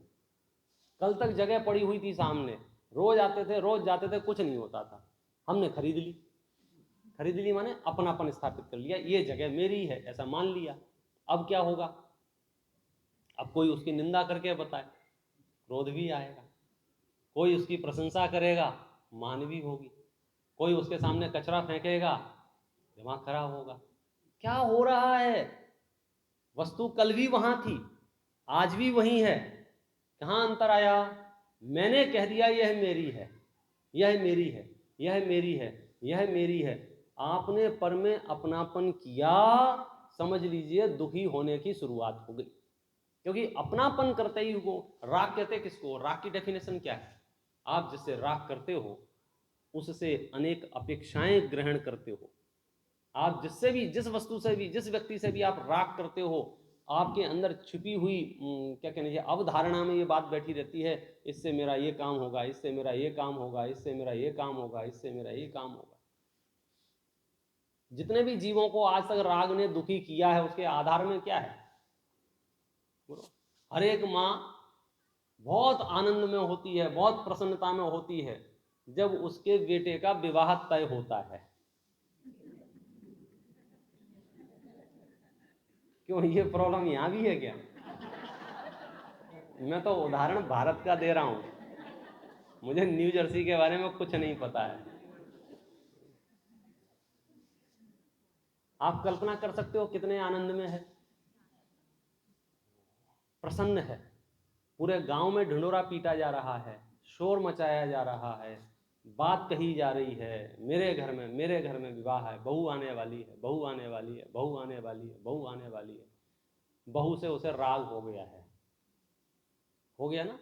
कल तक जगह पड़ी हुई थी सामने, रोज आते थे, रोज जाते थे, कुछ नहीं होता था, हमने खरीद ली। खरीद ली माने अपनापन स्थापित कर लिया, ये जगह मेरी है ऐसा मान लिया। अब क्या होगा, अब कोई उसकी निंदा करके बताए, क्रोध भी आएगा, कोई उसकी प्रशंसा करेगा, मान भी होगी, कोई उसके सामने कचरा फेंकेगा, दिमाग खराब होगा। क्या हो रहा है, वस्तु कल भी वहां थी, आज भी वही है, कहाँ अंतर आया? मैंने कह दिया यह मेरी है, यह मेरी है, यह मेरी है, यह मेरी है। आपने पर में अपनापन किया, समझ लीजिए दुखी होने की शुरुआत हो गई। क्योंकि अपनापन करते ही वो राग कहते किसको? राग की डेफिनेशन क्या है? आप जिससे राग करते हो उससे अनेक अपेक्षाएं ग्रहण करते हो। आप जिससे भी, जिस वस्तु से भी, जिस व्यक्ति से भी आप राग करते हो, आपके अंदर छिपी हुई क्या कहना चाहिए, अवधारणा में ये बात बैठी रहती है, इससे मेरा ये काम होगा, इससे मेरा ये काम होगा, इससे मेरा ये काम होगा, इससे मेरा ये काम होगा। जितने भी जीवों को आज तक राग ने दुखी किया है उसके आधार में क्या है? हर एक माँ बहुत आनंद में होती है, बहुत प्रसन्नता में होती है जब उसके बेटे का विवाह तय होता है। क्यों, ये प्रॉब्लम यहां भी है क्या? मैं तो उदाहरण भारत का दे रहा हूं, मुझे न्यू जर्सी के बारे में कुछ नहीं पता है। आप कल्पना कर सकते हो कितने आनंद में है, प्रसन्न है, पूरे गांव में ढिंढोरा पीटा जा रहा है, शोर मचाया जा रहा है, बात कही जा रही है, मेरे घर में विवाह है, बहू आने वाली है, बहू आने वाली है, बहू आने वाली है, बहू आने वाली है। बहू से उसे राग हो गया है, हो गया ना?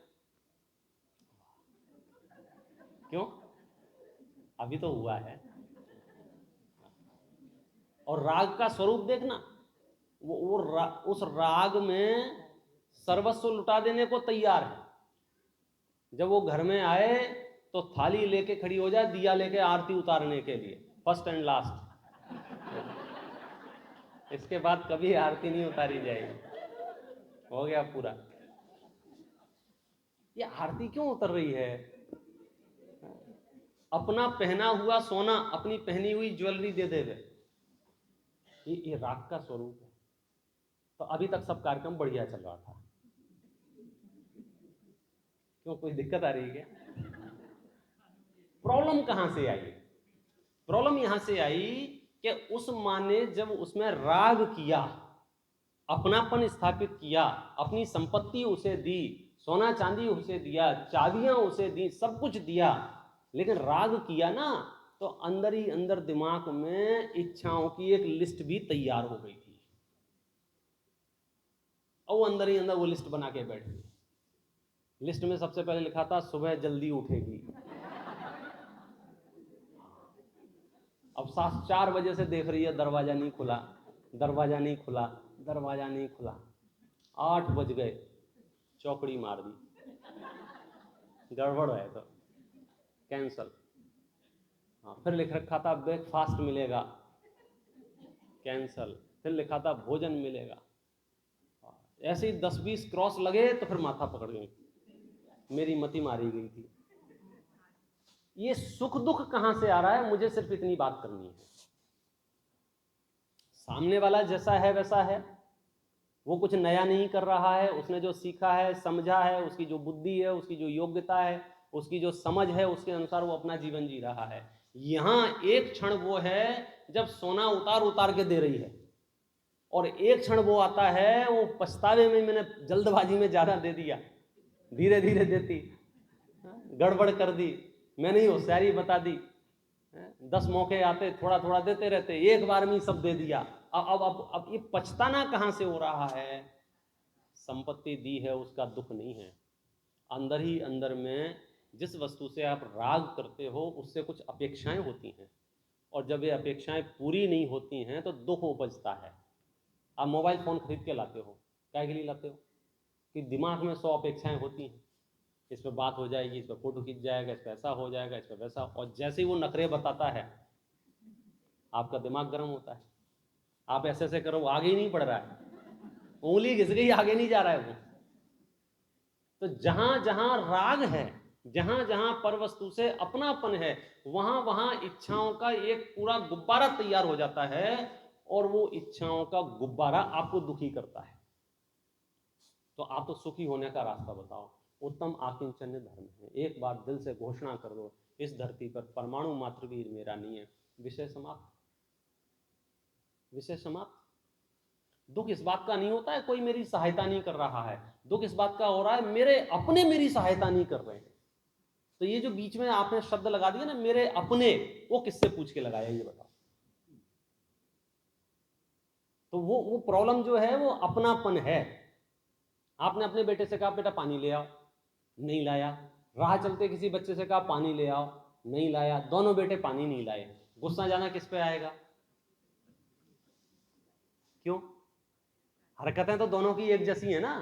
क्यों? अभी तो हुआ है। और राग का स्वरूप देखना, उस राग में सर्वस्व लुटा देने को तैयार है। जब वो घर में आए तो थाली लेके खड़ी हो जाए, दिया लेके आरती उतारने के लिए, फर्स्ट एंड लास्ट। इसके बाद कभी आरती नहीं उतारी जाएगी, हो गया पूरा। ये आरती क्यों उतर रही है? अपना पहना हुआ सोना, अपनी पहनी हुई ज्वेलरी दे देवे, ये राग का स्वरूप है। तो अभी तक सब कार्यक्रम बढ़िया चल रहा था, क्यों, कोई दिक्कत आ रही है क्या? प्रॉब्लम कहां से आई? प्रॉब्लम यहां से आई कि उस मां ने जब उसमें राग किया, अपनापन स्थापित किया, अपनी संपत्ति उसे दी, सोना चांदी उसे दिया, चाबियां उसे दी, सब कुछ दिया, लेकिन राग किया ना, तो अंदर ही अंदर दिमाग में इच्छाओं की एक लिस्ट भी तैयार हो गई थी, और वो अंदर ही अंदर वो लिस्ट बना के बैठ गई। लिस्ट में सबसे पहले लिखा था सुबह जल्दी उठेगी। अब 4 बजे से देख रही है, दरवाजा नहीं खुला, दरवाजा नहीं खुला, दरवाजा नहीं खुला। 8 बज गए, चौकड़ी मार दी, गड़बड़ है तो कैंसल। हाँ, फिर लिख रखा था ब्रेकफास्ट मिलेगा, कैंसल। फिर लिखा था भोजन मिलेगा। ऐसे ही 10-20 क्रॉस लगे तो फिर माथा पकड़ गई, मेरी मति मारी गई थी। ये सुख दुख कहां से आ रहा है, मुझे सिर्फ इतनी बात करनी है। सामने वाला जैसा है वैसा है, वो कुछ नया नहीं कर रहा है, उसने जो सीखा है, समझा है, उसकी जो बुद्धि है, उसकी जो योग्यता है, उसकी जो समझ है, उसके अनुसार वो अपना जीवन जी रहा है। यहां एक क्षण वो है जब सोना उतार उतार के दे रही है, और एक क्षण वो आता है वो पछतावे में, मैंने जल्दबाजी में ज्यादा दे दिया, धीरे धीरे देती, गड़बड़ कर दी, मैंने ही होशियारी बता दी, 10 मौके आते थोड़ा थोड़ा देते रहते, एक बार में ही सब दे दिया। अब ये पछताना कहाँ से हो रहा है? संपत्ति दी है उसका दुख नहीं है, अंदर ही अंदर में जिस वस्तु से आप राग करते हो उससे कुछ अपेक्षाएं होती हैं, और जब ये अपेक्षाएं पूरी नहीं होती हैं तो दुख उपजता है। आप मोबाइल फ़ोन खरीद के लाते हो, क्या के लिए लाते हो? कि दिमाग में 100 अपेक्षाएं होती हैं, इस पर बात हो जाएगी, इस पर फोटो खींच जाएगा, इस पर ऐसा हो जाएगा, इस पर वैसा, और जैसे ही वो नखरे बताता है आपका दिमाग गर्म होता है, आप ऐसे ऐसे करो, आगे ही नहीं बढ़ रहा है, उंगली घिस गई, आगे नहीं जा रहा है वो। तो जहां जहां राग है, जहां जहां पर वस्तु से अपनापन है, वहां वहां इच्छाओं का एक पूरा गुब्बारा तैयार हो जाता है, और वो इच्छाओं का गुब्बारा आपको दुखी करता है। तो आप तो सुखी होने का रास्ता बताओ। उत्तम आकिंचन्य धर्म है, एक बार दिल से घोषणा कर दो, इस धरती पर परमाणु मात्र भी मेरा नहीं है, विषय समाप्त, विषय समाप्त। दुख इस बात का नहीं होता है कोई मेरी सहायता नहीं कर रहा है, दुख इस बात का हो रहा है मेरे अपने मेरी सहायता नहीं कर रहे हैं। तो ये जो बीच में आपने शब्द लगा दिया ना, मेरे अपने, वो किससे पूछ के लगाया ये बताओ? तो वो प्रॉब्लम जो है वो अपनापन है। आपने अपने बेटे से कहा बेटा पानी ले आओ, नहीं लाया। राह चलते किसी बच्चे से कहा पानी ले आओ, नहीं लाया। दोनों बेटे पानी नहीं लाए, गुस्सा जाना किस पे आएगा? क्यों? हरकतें तो दोनों की एक जैसी है ना।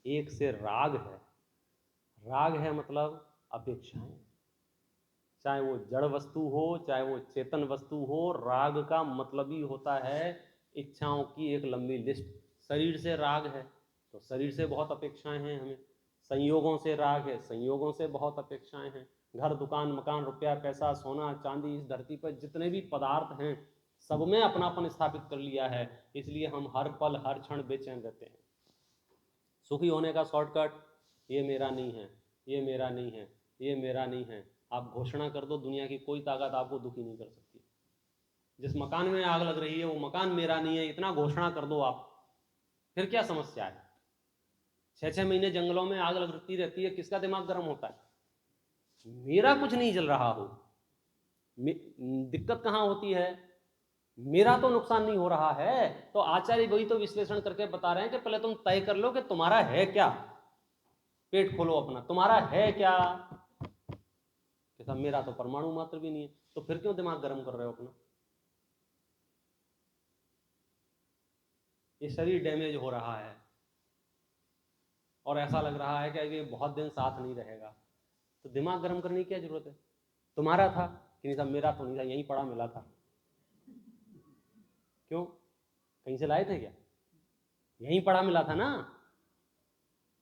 एक से राग है, राग है मतलब अपेक्षाएं, चाहे वो जड़ वस्तु हो चाहे वो चेतन वस्तु हो, राग का मतलब ही होता है इच्छाओं की एक लंबी लिस्ट। शरीर से राग है तो शरीर से बहुत अपेक्षाएं हैं हमें, संयोगों से राग है, संयोगों से बहुत अपेक्षाएं हैं। घर दुकान मकान रुपया पैसा सोना चांदी, इस धरती पर जितने भी पदार्थ हैं सब में अपनापन स्थापित कर लिया है, इसलिए हम हर पल हर क्षण बेचैन रहते हैं। सुखी होने का शॉर्टकट, ये मेरा नहीं है, ये मेरा नहीं है, ये मेरा नहीं है। आप घोषणा कर दो, दुनिया की कोई ताकत आपको दुखी नहीं कर सकती। जिस मकान में आग लग रही है वो मकान मेरा नहीं है, इतना घोषणा कर दो आप, फिर क्या समस्या है? 6-6 महीने जंगलों में आग लगती रहती है, किसका दिमाग गर्म होता है? मेरा कुछ नहीं जल रहा हो। दिक्कत कहाँ होती है? मेरा तो नुकसान नहीं हो रहा है। तो आचार्य वही तो विश्लेषण करके बता रहे हैं कि पहले तुम तय कर लो कि तुम्हारा है क्या, पेट खोलो अपना, तुम्हारा है क्या? कि साहब मेरा तो परमाणु मात्र भी नहीं है, तो फिर क्यों दिमाग गर्म कर रहे हो अपना? ये शरीर डैमेज हो रहा है और ऐसा लग रहा है कि ये बहुत दिन साथ नहीं रहेगा, तो दिमाग गर्म करने की क्या जरूरत है? तुम्हारा था कि नहीं साहब? मेरा तो नहीं था, यहीं पड़ा मिला था। क्यों, कहीं से लाए थे क्या? यहीं पड़ा मिला था ना,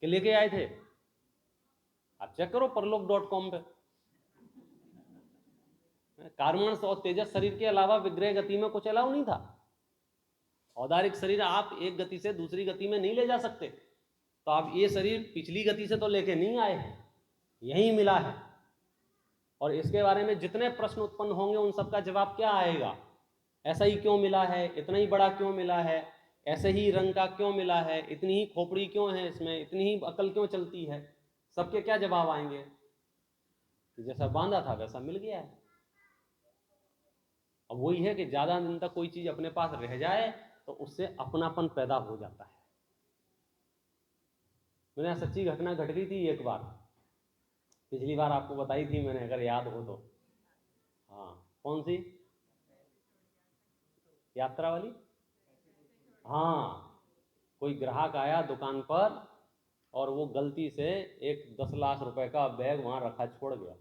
कि लेके आए थे? आप चेक करो परलोक.com पे, कार्बन और तेजस शरीर के अलावा विग्रह गति में कुछ अलाउ नहीं था। औदारिक शरीर आप एक गति से दूसरी गति में नहीं ले जा सकते, तो आप ये शरीर पिछली गति से तो लेके नहीं आए हैं, यहीं मिला है। और इसके बारे में जितने प्रश्न उत्पन्न होंगे उन सबका जवाब क्या आएगा? ऐसा ही क्यों मिला है, इतना ही बड़ा क्यों मिला है, ऐसे ही रंग का क्यों मिला है, इतनी ही खोपड़ी क्यों है इसमें, इतनी ही अकल क्यों चलती है? सबके क्या जवाब आएंगे? जैसा बांधा था वैसा मिल गया है। अब वही है कि ज्यादा दिन तक कोई चीज अपने पास रह जाए तो उससे अपनापन पैदा हो जाता है। मैंने सच्ची घटना घट गई थी एक बार, पिछली बार आपको बताई थी मैंने, अगर याद हो तो। हाँ, कौन सी यात्रा वाली? हाँ, कोई ग्राहक आया दुकान पर और वो गलती से एक 10 लाख रुपए का बैग वहां रखा छोड़ गया।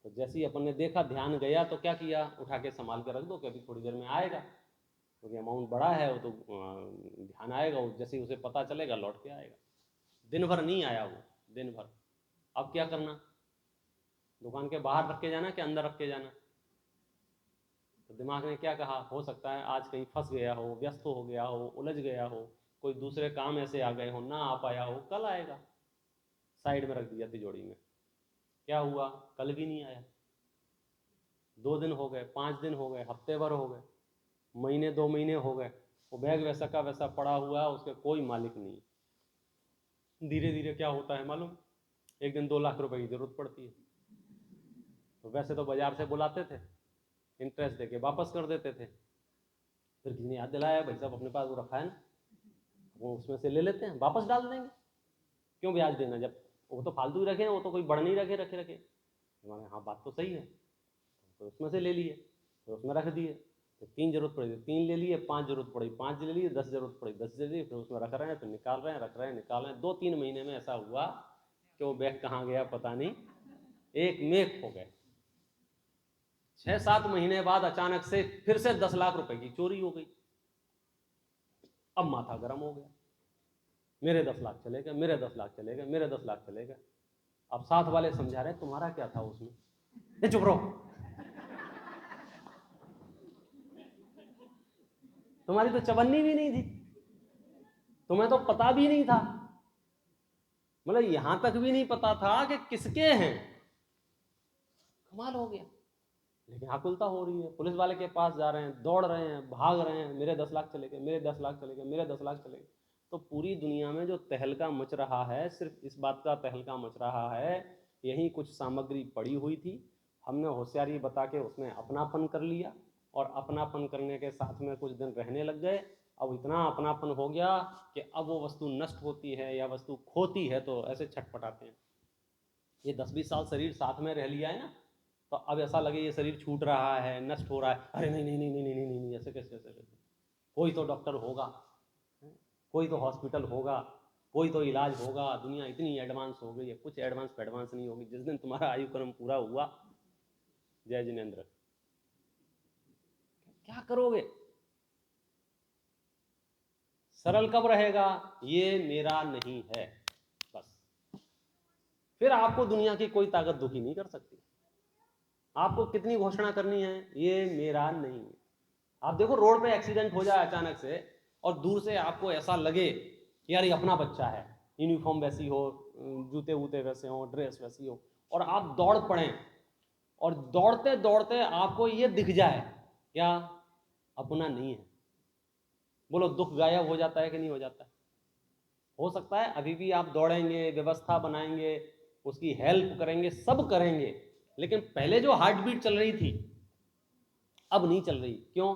तो जैसे ही अपन ने देखा, ध्यान गया, तो क्या किया, उठा के संभाल के रख दो कि अभी थोड़ी देर में आएगा, क्योंकि अमाउंट बड़ा है वो, तो ध्यान आएगा, वो जैसे ही उसे पता चलेगा लौट के आएगा। दिन भर नहीं आया वो, दिन भर। अब क्या करना, दुकान के बाहर रख के जाना कि अंदर रख के जाना? तो दिमाग ने क्या कहा, हो सकता है आज कहीं फंस गया हो, व्यस्त हो गया हो, उलझ गया हो, कोई दूसरे काम ऐसे आ गए हो, ना आ पाया हो, कल आएगा। साइड में रख दिया तिजोरी में। क्या हुआ, कल भी नहीं आया। 2 दिन हो गए, 5 दिन हो गए, हफ्ते भर हो गए, महीने 2 महीने हो गए, वो बैग वैसा का वैसा पड़ा हुआ है, उसके कोई मालिक नहीं। धीरे धीरे क्या होता है मालूम, एक दिन 2 लाख रुपए की जरूरत पड़ती है, तो वैसे तो बाजार से बुलाते थे, इंटरेस्ट देके वापस कर देते थे, फिर किसी ने याद दिलाया भाई साहब अपने पास वो रखा है ना, वो उसमें से ले लेते हैं, वापस डाल देंगे, क्यों ब्याज देना, जब वो तो फालतू ही रखे हैं, वो तो कोई बढ़ नहीं रखे रखे। हाँ बात तो सही है, तो उसमें से ले लिए, तो उसमें रख दिए, तो 3 जरूरत पड़ी 3 ले लिए, 5 जरूरत पड़ी 5 ले लिए, 10 जरूरत पड़ी 10 ले लिए, फिर उसमें रख रहे हैं, फिर निकाल रहे हैं, रख रहे हैं, निकाल रहे हैं। 2-3 महीने में ऐसा हुआ कि वो बैग कहाँ गया पता नहीं, एक मेक हो गए। 6-7 महीने बाद अचानक से फिर से 10 लाख रुपए की चोरी हो गई। अब माथा गर्म हो गया, मेरे 10 लाख चले गए, मेरे 10 लाख चले गए, मेरे 10 लाख चले गए। अब साथ वाले समझा रहे तुम्हारा क्या था उसमें, ये चुप रहो, तुम्हारी तो चवन्नी भी नहीं थी, तुम्हें तो पता भी नहीं था, मतलब यहां तक भी नहीं पता था कि किसके हैं। कमाल हो गया। लेकिन आकुलता हो रही है, पुलिस वाले के पास जा रहे हैं, दौड़ रहे हैं, भाग रहे हैं, मेरे 10 लाख चले गए, मेरे 10 लाख चले गए, मेरे 10 लाख चले गए। तो पूरी दुनिया में जो तहलका मच रहा है, सिर्फ इस बात का तहलका मच रहा है, यही कुछ सामग्री पड़ी हुई थी, हमने होशियारी बता के उसमें अपनापन कर लिया, और अपनापन करने के साथ में कुछ दिन रहने लग गए। अब इतना अपनापन हो गया कि अब वो वस्तु नष्ट होती है या वस्तु खोती है तो ऐसे छटपटाते हैं। ये 10-20 साल शरीर साथ में रह लिया है ना, तो अब ऐसा लगे ये शरीर छूट रहा है, नष्ट हो रहा है, अरे नहीं नहीं नहीं नहीं नहीं नहीं नहीं, ऐसे कैसे, ऐसे कैसे, कोई तो डॉक्टर होगा, कोई तो हॉस्पिटल होगा, कोई तो इलाज होगा, दुनिया इतनी एडवांस हो गई है। कुछ एडवांस नहीं होगी। जिस दिन तुम्हारा आयु क्रम पूरा हुआ, जय जिनेन्द्र, क्या करोगे? सरल कब रहेगा, ये मेरा नहीं है, बस। फिर आपको दुनिया की कोई ताकत दुखी नहीं कर सकती। आपको कितनी घोषणा करनी है, ये मेरा नहीं है। आप देखो रोड पे एक्सीडेंट हो जाए अचानक से, और दूर से आपको ऐसा लगे कि यार ये अपना बच्चा है, यूनिफॉर्म वैसी हो, जूते वूते वैसे हो, ड्रेस वैसी हो, और आप दौड़ पड़े, और दौड़ते दौड़ते आपको ये दिख जाए क्या अपना नहीं है, बोलो दुख गायब हो जाता है कि नहीं हो जाता है? हो सकता है अभी भी आप दौड़ेंगे, व्यवस्था बनाएंगे, उसकी हेल्प करेंगे, सब करेंगे, लेकिन पहले जो हार्ट बीट चल रही थी अब नहीं चल रही। क्यों?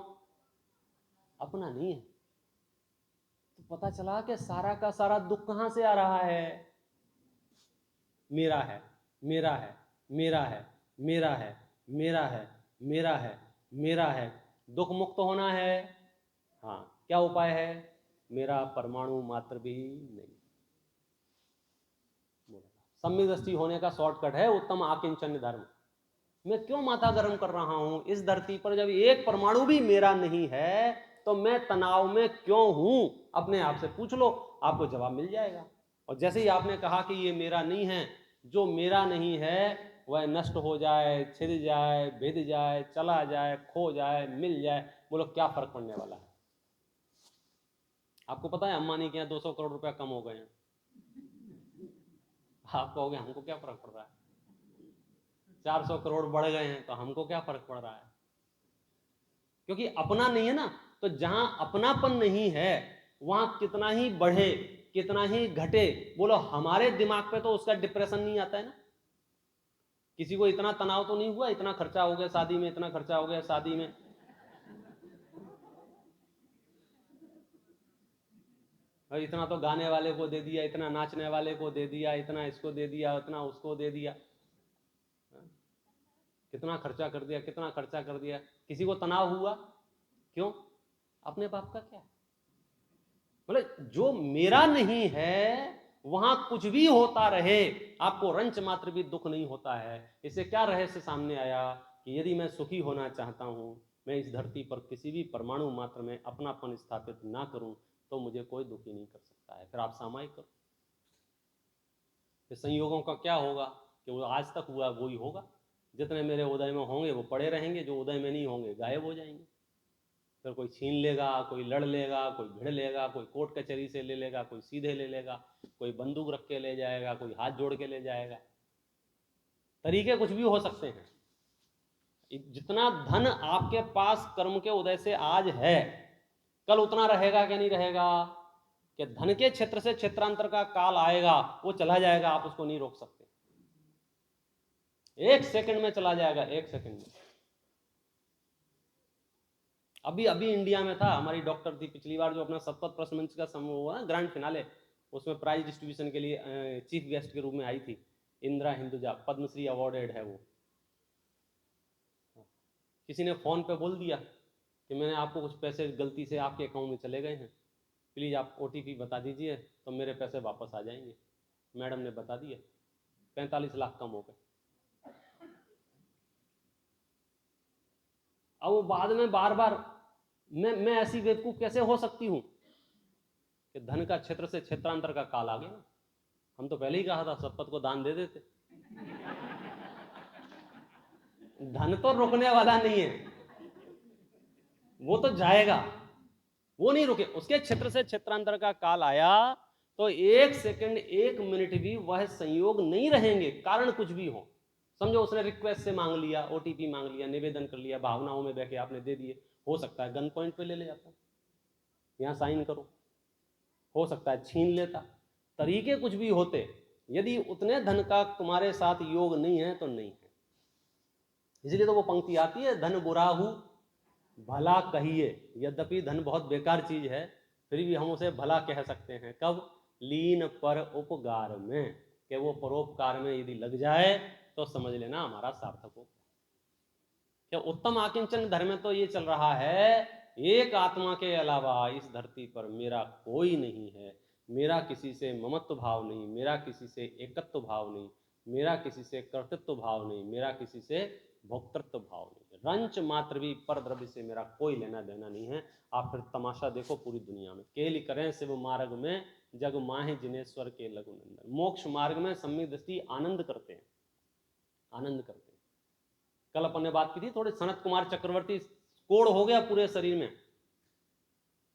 अपना नहीं है। तो पता चला कि सारा का सारा दुख कहां से आ रहा है, मेरा है, मेरा है, मेरा है, मेरा है, मेरा है, मेरा है, मेरा है। दुख मुक्त होना है, हाँ, क्या उपाय है? मेरा परमाणु मात्र भी नहीं। सम्यक दृष्टि होने का शॉर्टकट है उत्तम आकिंचन धर्म। मैं क्यों माथा गर्म कर रहा हूं इस धरती पर, जब एक परमाणु भी मेरा नहीं है तो मैं तनाव में क्यों हूं? अपने आप से पूछ लो, आपको जवाब मिल जाएगा। और जैसे ही आपने कहा कि ये मेरा नहीं है, जो मेरा नहीं है वह नष्ट हो जाए, छिद जाए, भिद जाए, चला जाए, खो जाए, मिल जाए, बोलो क्या फर्क पड़ने वाला है? आपको पता है अंबानी के यहाँ 200 करोड़ रुपया कम हो गए हैं, आप कहोगे हमको क्या फर्क पड़ रहा है? 400 करोड़ बढ़ गए हैं तो हमको क्या फर्क पड़ रहा है? क्योंकि अपना नहीं है ना। तो जहां अपनापन नहीं है वहां कितना ही बढ़े, कितना ही घटे, बोलो हमारे दिमाग पे तो उसका डिप्रेशन नहीं आता है ना। किसी को इतना तनाव तो नहीं हुआ, इतना खर्चा हो गया शादी में, इतना खर्चा हो गया शादी में, और इतना तो गाने वाले को दे दिया, इतना नाचने वाले को दे दिया, इतना इसको दे दिया, इतना उसको दे दिया, कितना खर्चा कर दिया, कितना खर्चा कर दिया। किसी को तनाव हुआ? क्यों? अपने बाप का क्या? मतलब जो मेरा नहीं है वहां कुछ भी होता रहे, आपको रंच मात्र भी दुख नहीं होता है। इससे क्या रहस्य सामने आया कि यदि मैं सुखी होना चाहता हूं, मैं इस धरती पर किसी भी परमाणु मात्र में अपनापन स्थापित ना करूं तो मुझे कोई दुखी नहीं कर सकता है। फिर आप सामायिक करो, फिर संयोगों का क्या होगा कि वो आज तक हुआ वो ही होगा। जितने मेरे उदय में होंगे वो पड़े रहेंगे, जो उदय में नहीं होंगे गायब हो जाएंगे। फिर कोई छीन लेगा, कोई लड़ लेगा, कोई भिड़ लेगा, कोई कोर्ट कचहरी से ले लेगा, कोई सीधे ले लेगा, कोई बंदूक रख के ले जाएगा, कोई हाथ जोड़ के ले जाएगा। तरीके कुछ भी हो सकते हैं। जितना धन आपके पास कर्म के उदय से आज है, कल उतना रहेगा कि नहीं रहेगा? कि धन के क्षेत्र से क्षेत्रांतर का काल आएगा, वो चला जाएगा, आप उसको नहीं रोक सकते। 1 सेकंड में चला जाएगा, 1 सेकंड में। अभी अभी इंडिया में था, हमारी डॉक्टर थी पिछली बार जो अपना सतपथ प्रश्न मंच का समूह हुआ ना, ग्रैंड फिनाले, उसमें प्राइज डिस्ट्रीब्यूशन के लिए चीफ गेस्ट के रूप में आई थी इंदिरा हिंदुजा, पद्मश्री अवॉर्डेड है वो। किसी ने फोन पे बोल दिया कि मैंने आपको कुछ पैसे गलती से आपके अकाउंट में चले गए हैं, प्लीज आप OTP बता दीजिए तो मेरे पैसे वापस आ जाएंगे। मैडम ने बता दिया, 45 लाख कम हो गए। अब वो बाद में बार बार, मैं ऐसी बेवकूफ कैसे हो सकती हूं कि धन का क्षेत्र से क्षेत्रांतर का काल आ गया। हम तो पहले ही कहा था सतपथ को दान दे देते। धन तो रुकने वाला नहीं है, वो तो जाएगा, वो नहीं रुके। उसके क्षेत्र से क्षेत्रांतर का काल आया तो 1 सेकंड 1 मिनट भी वह संयोग नहीं रहेंगे, कारण कुछ भी हो। समझो उसने रिक्वेस्ट से मांग लिया, OTP मांग लिया, निवेदन कर लिया, भावनाओं में बह के आपने दे दिए, हो सकता है गन पॉइंट पे ले जाता, यहां साइन करो, हो सकता है छीन लेता, तरीके कुछ भी होते। यदि उतने धन का तुम्हारे साथ योग नहीं है तो नहीं है। इसलिए तो वो पंक्ति आती है, धन बुराहु भला कहिए। यद्यपि धन बहुत बेकार चीज है, फिर भी हम उसे भला कह सकते हैं। कब? लीन पर उपकार में, कि वो परोपकार में यदि लग जाए तो समझ लेना हमारा सार्थक हो। क्या उत्तम आकिंचन धर्म में तो ये चल रहा है, एक आत्मा के अलावा इस धरती पर मेरा कोई नहीं है, मेरा किसी से ममत्व भाव नहीं, मेरा किसी से एकत्व भाव नहीं, मेरा किसी से कर्तृत्व भाव नहीं, मेरा किसी से भोक्तृत्व भाव नहीं, रंच मात्र भी पर द्रव्य से मेरा कोई लेना देना नहीं है। आप फिर तमाशा देखो पूरी दुनिया में, केली करें शिव मार्ग में जग माहे जिनेश्वर के लघु नंदन। मोक्ष मार्ग में सम्यक दृष्टि आनंद करते हैं, आनंद करते हैं। कल अपन ने बात की थी थोड़े, सनत कुमार चक्रवर्ती कोड़ हो गया पूरे शरीर में,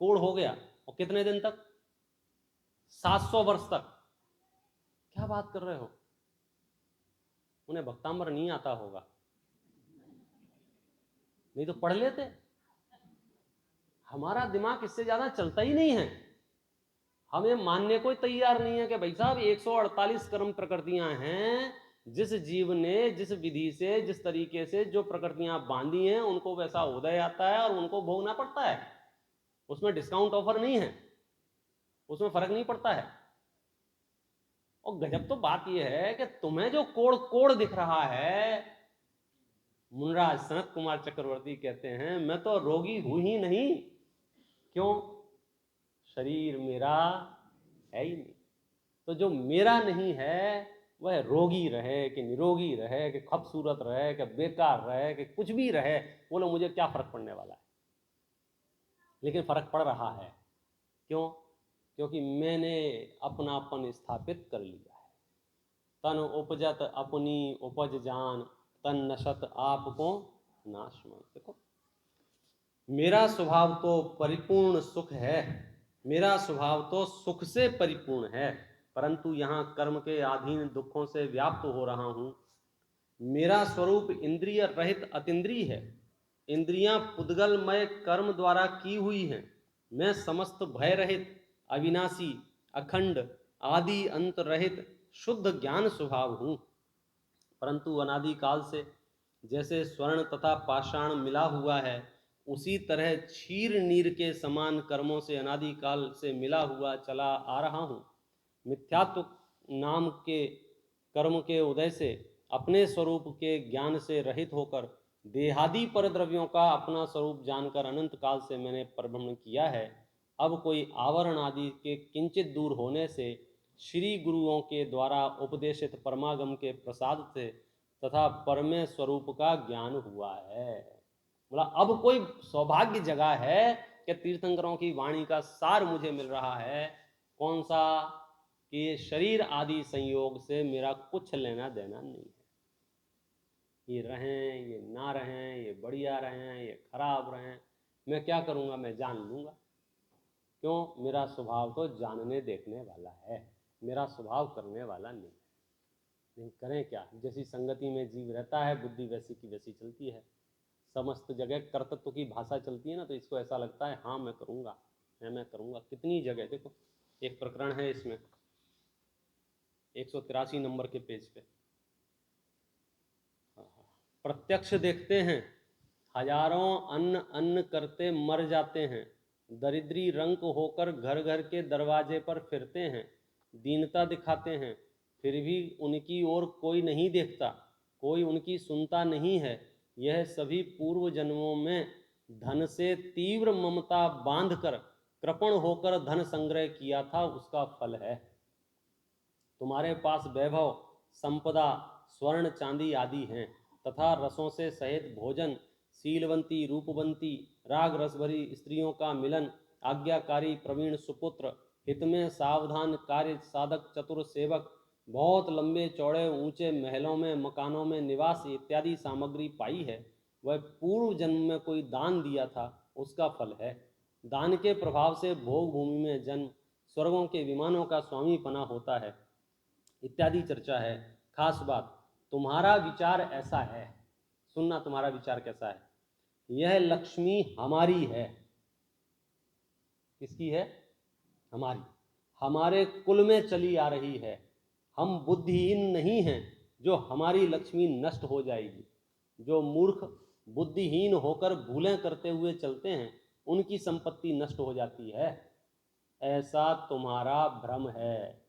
कोड़ हो गया, और कितने दिन तक? 700 वर्ष तक। क्या बात कर रहे हो? उन्हें भक्तांबर नहीं आता होगा, नहीं तो पढ़ लेते। हमारा दिमाग इससे ज्यादा चलता ही नहीं है। हम ये मानने को तैयार नहीं है कि भाई साहब 148 कर्म प्रकृतियां हैं, जिस जीव ने जिस विधि से जिस तरीके से जो प्रकृतियां बांधी हैं उनको वैसा उदय आता है और उनको भोगना पड़ता है। उसमें डिस्काउंट ऑफर नहीं है, उसमें फर्क नहीं पड़ता है। और गजब तो बात यह है कि तुम्हें जो कोड़ कोड़ दिख रहा है, मुनराज सनत कुमार चक्रवर्ती कहते हैं मैं तो रोगी हूं ही नहीं। क्यों? शरीर मेरा है ही नहीं। तो जो मेरा नहीं है वह रोगी रहे कि निरोगी रहे कि खूबसूरत रहे कि बेकार रहे कि कुछ भी रहे, बोलो मुझे क्या फर्क पड़ने वाला है। लेकिन फर्क पड़ रहा है। क्यों? क्योंकि मैंने अपनापन स्थापित कर लिया है। तन उपजत अपनी उपज जान, तन नशत आपको नाशमान। देखो मेरा स्वभाव तो परिपूर्ण सुख है, मेरा स्वभाव तो सुख से परिपूर्ण है, परंतु यहाँ कर्म के अधीन दुखों से व्याप्त हो रहा हूं। मेरा स्वरूप इंद्रिय रहित अतीन्द्रिय है, इंद्रियां पुद्गलमय कर्म द्वारा की हुई हैं। मैं समस्त भय रहित, अविनाशी, अखंड, आदि अंत रहित शुद्ध ज्ञान स्वभाव हूं। परंतु अनादिकाल से जैसे स्वर्ण तथा पाषाण मिला हुआ है, उसी तरह क्षीर नीर के समान कर्मों से अनादिकाल से मिला हुआ चला आ रहा हूँ। मिथ्यात्व नाम के कर्म के उदय से अपने स्वरूप के ज्ञान से रहित होकर देहादि पर द्रव्यों का अपना स्वरूप जानकर अनंत काल से मैंने परिभ्रमण किया है। अब कोई आवरण आदि के किंचित दूर होने से श्री गुरुओं के द्वारा उपदेशित परमागम के प्रसाद से तथा परमे स्वरूप का ज्ञान हुआ है। बोला अब कोई सौभाग्य जगह है कि तीर्थंकरों की वाणी का सार मुझे मिल रहा है। कौन सा? कि ये शरीर आदि संयोग से मेरा कुछ लेना देना नहीं है। ये रहें ये ना रहें, ये बढ़िया रहें ये खराब रहें, मैं क्या करूँगा? मैं जान लूँगा। क्यों? मेरा स्वभाव तो जानने देखने वाला है, मेरा स्वभाव करने वाला नहीं। नहीं करें क्या? जैसी संगति में जीव रहता है बुद्धि वैसी की वैसी चलती है। समस्त जगह कर्तृत्व की भाषा चलती है ना, तो इसको ऐसा लगता है हाँ मैं करूँगा, मैं करूँगा। कितनी जगह देखो एक प्रकरण है इसमें 183 नंबर के पेज पे। प्रत्यक्ष देखते हैं, हजारों अन्न अन्न करते मर जाते हैं, दरिद्री रंक होकर घर घर के दरवाजे पर फिरते हैं, दीनता दिखाते हैं, फिर भी उनकी ओर कोई नहीं देखता, कोई उनकी सुनता नहीं है। यह सभी पूर्व जन्मों में धन से तीव्र ममता बांधकर कृपण होकर धन संग्रह किया था, उसका फल है। तुम्हारे पास वैभव, संपदा, स्वर्ण चांदी आदि हैं तथा रसों से सहित भोजन, शीलवंती रूपवंती राग रस भरी स्त्रियों का मिलन, आज्ञाकारी प्रवीण सुपुत्र, हित में सावधान कार्य साधक चतुर सेवक, बहुत लंबे चौड़े ऊंचे महलों में मकानों में निवास इत्यादि सामग्री पाई है। वह पूर्व जन्म में कोई दान दिया था, उसका फल है। दान के प्रभाव से भोग भूमि में जन्म, स्वर्गों के विमानों का स्वामी पना होता है इत्यादि चर्चा है। खास बात, तुम्हारा विचार ऐसा है, सुनना तुम्हारा विचार कैसा है। यह लक्ष्मी हमारी है। किसकी है? हमारी। हमारे कुल में चली आ रही है। हम बुद्धिहीन नहीं हैं जो हमारी लक्ष्मी नष्ट हो जाएगी। जो मूर्ख बुद्धिहीन होकर भूलें करते हुए चलते हैं, उनकी संपत्ति नष्ट हो जाती है। ऐसा तुम्हारा भ्रम है।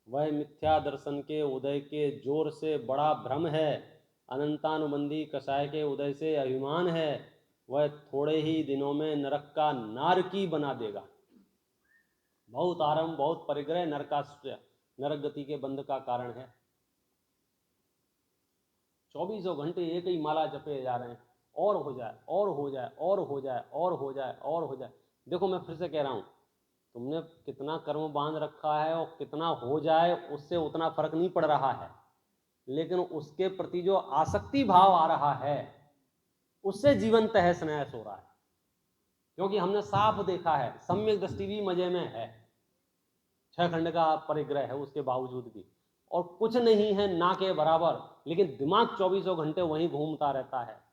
वह मिथ्या दर्शन के उदय के जोर से बड़ा भ्रम है। अनंतानुबंधी कषाय के उदय से अभिमान है। वह थोड़े ही दिनों में नरक का नारकी बना देगा। बहुत आरंभ बहुत परिग्रह नरकाश्रय, नरक गति के बंध का कारण है। 24 घंटे एक ही माला जपे जा रहे हैं, और हो जाए और हो जाए और हो जाए और हो जाए और हो जाए। देखो मैं फिर से कह रहा हूं, तुमने कितना कर्म बांध रखा है और कितना हो जाए उससे उतना फर्क नहीं पड़ रहा है, लेकिन उसके प्रति जो आसक्ति भाव आ रहा है उससे जीवन तहस नहस हो रहा है। क्योंकि हमने साफ देखा है, सम्यक दृष्टि भी मजे में है, 6 खंड का परिग्रह है उसके बावजूद भी, और कुछ नहीं है ना के बराबर, लेकिन दिमाग 24 घंटे वहीं घूमता रहता है।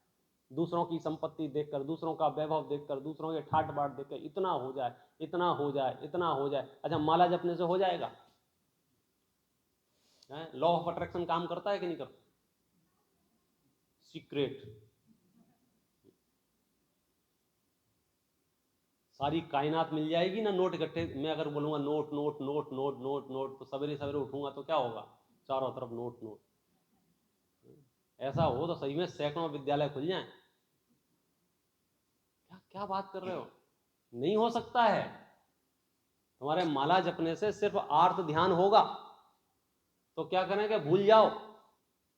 दूसरों की संपत्ति देखकर, दूसरों का वैभव देखकर, दूसरों के ठाट बाट देखकर, इतना हो जाए इतना हो जाए इतना हो जाए। अच्छा, माला जपने से हो जाएगा? लॉ ऑफ अट्रैक्शन काम करता है कि नहीं करता? सीक्रेट। सारी कायनात मिल जाएगी ना नोट इकट्ठे। मैं अगर बोलूंगा note note note note note note, तो सवेरे सवेरे उठूंगा तो क्या होगा? चारों तरफ नोट नोट। ऐसा हो तो सही में सैकड़ों विद्यालय खुल जाएं। क्या क्या बात कर रहे हो? नहीं हो सकता है। तुम्हारे माला जपने से सिर्फ आर्त ध्यान होगा तो क्या करेंगे? भूल जाओ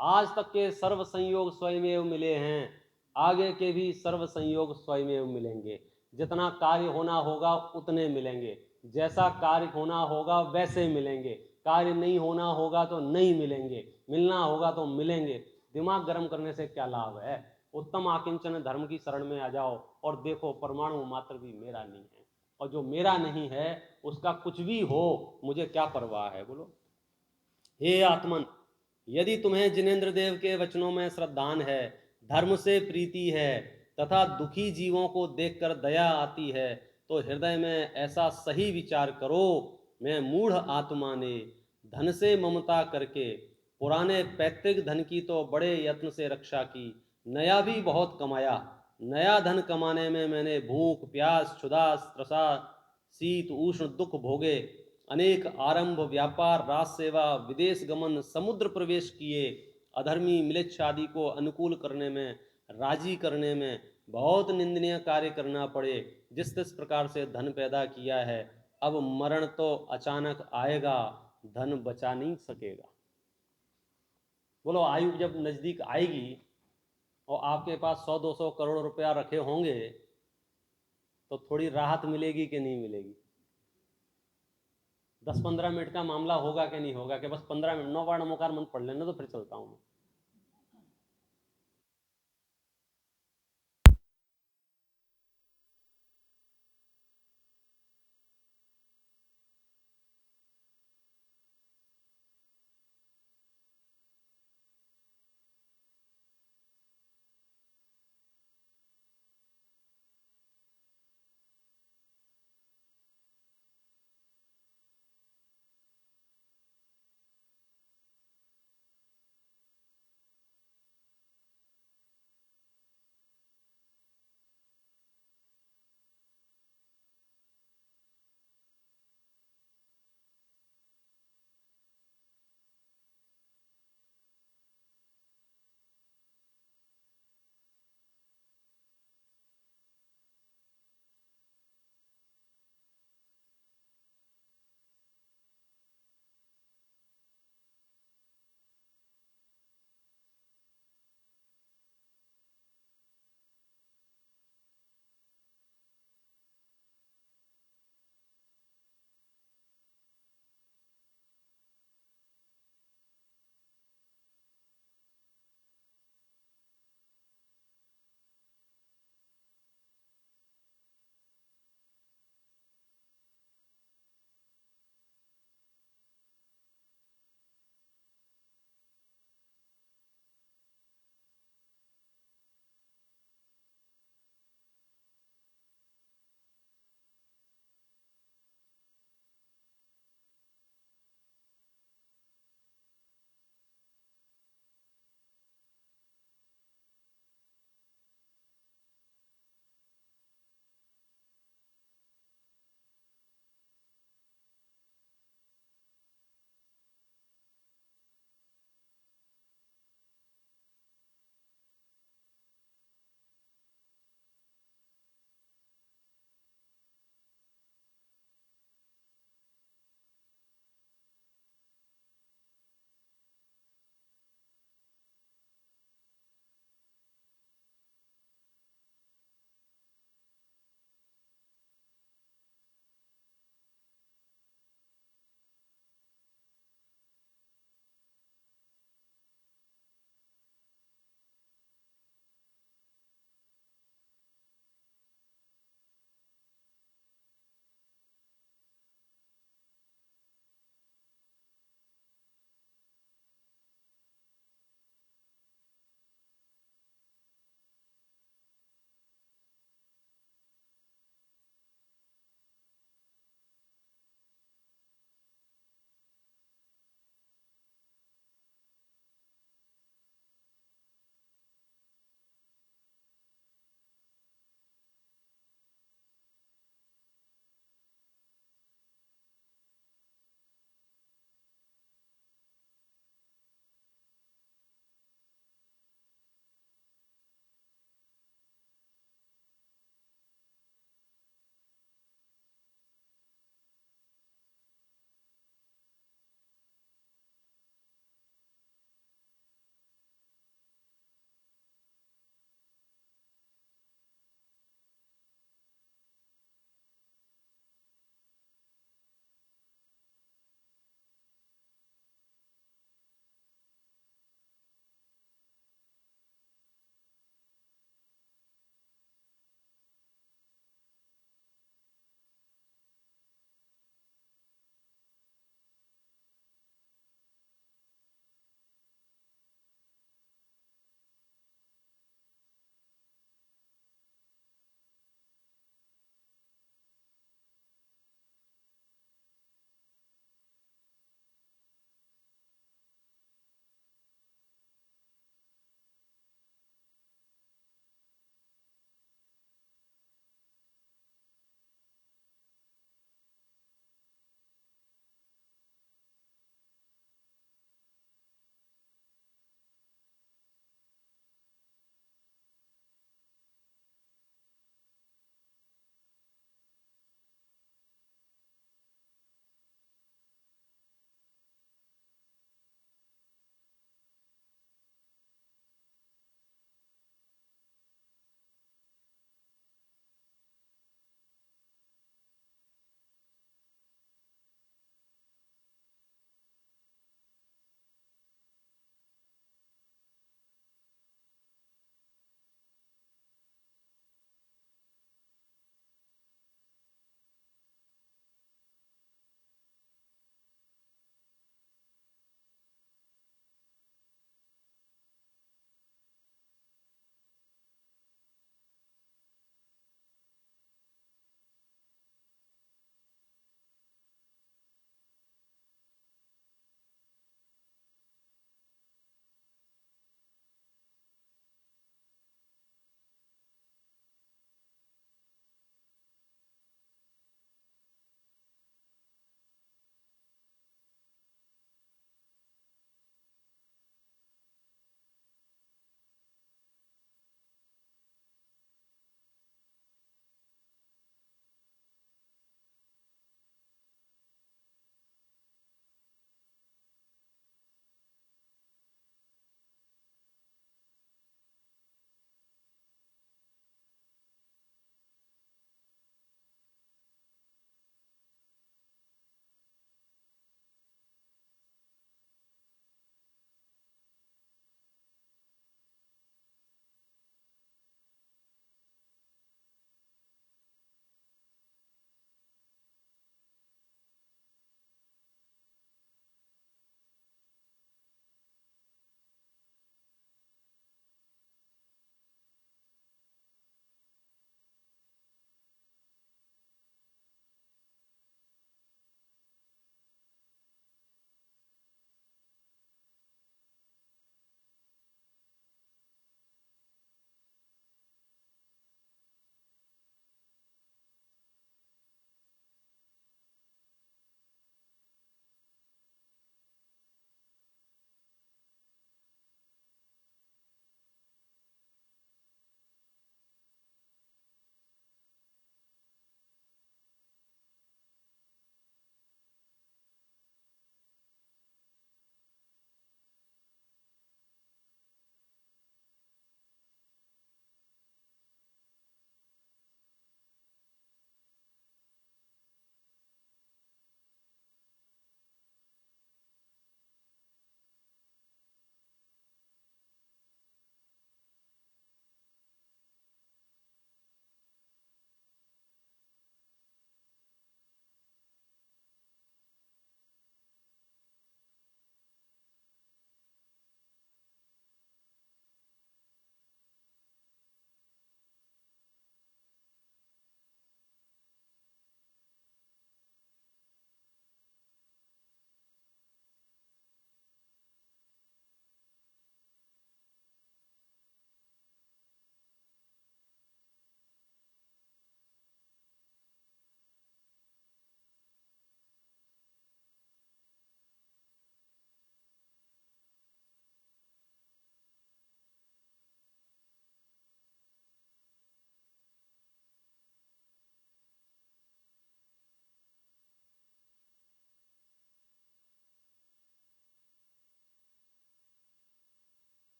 आज तक के सर्व संयोग स्वयमेव मिले हैं, आगे के भी सर्व संयोग स्वयमेव मिलेंगे। जितना कार्य होना होगा उतने मिलेंगे, जैसा कार्य होना होगा वैसे मिलेंगे, कार्य नहीं होना होगा तो नहीं मिलेंगे, मिलना होगा तो मिलेंगे। दिमाग गर्म करने से क्या लाभ है? उत्तम आकिंचन धर्म की शरण में आ जाओ और देखो परमाणु मात्र भी मेरा नहीं है, और जो मेरा नहीं है उसका कुछ भी हो मुझे क्या परवाह है। बोलो, हे आत्मन, यदि तुम्हें जिनेन्द्र देव के वचनों में श्रद्धान है, धर्म से प्रीति है तथा दुखी जीवों को देखकर दया आती है, तो हृदय में ऐसा सही विचार करो, मैं मूढ़ आत्मा ने धन से ममता करके पुराने पैतृक धन की तो बड़े यत्न से रक्षा की, नया भी बहुत कमाया। नया धन कमाने में मैंने भूख प्यास क्षुधा त्रसा शीत उष्ण दुख भोगे, अनेक आरंभ व्यापार राज सेवा विदेश गमन समुद्र प्रवेश किए, अधर्मी मिलेच्छ आदि को अनुकूल करने में राजी करने में बहुत निंदनीय कार्य करना पड़े। जिस जिस प्रकार से धन पैदा किया है, अब मरण तो अचानक आएगा, धन बचा नहीं सकेगा। बोलो, आयु जब नजदीक आएगी और आपके पास 100-200 करोड़ रुपया रखे होंगे तो थोड़ी राहत मिलेगी कि नहीं मिलेगी? 10-15 मिनट का मामला होगा कि नहीं होगा कि बस 15 मिनट, 9 बार नमोकार मंत्र पढ़ लेना तो फिर चलता हूँ मैं।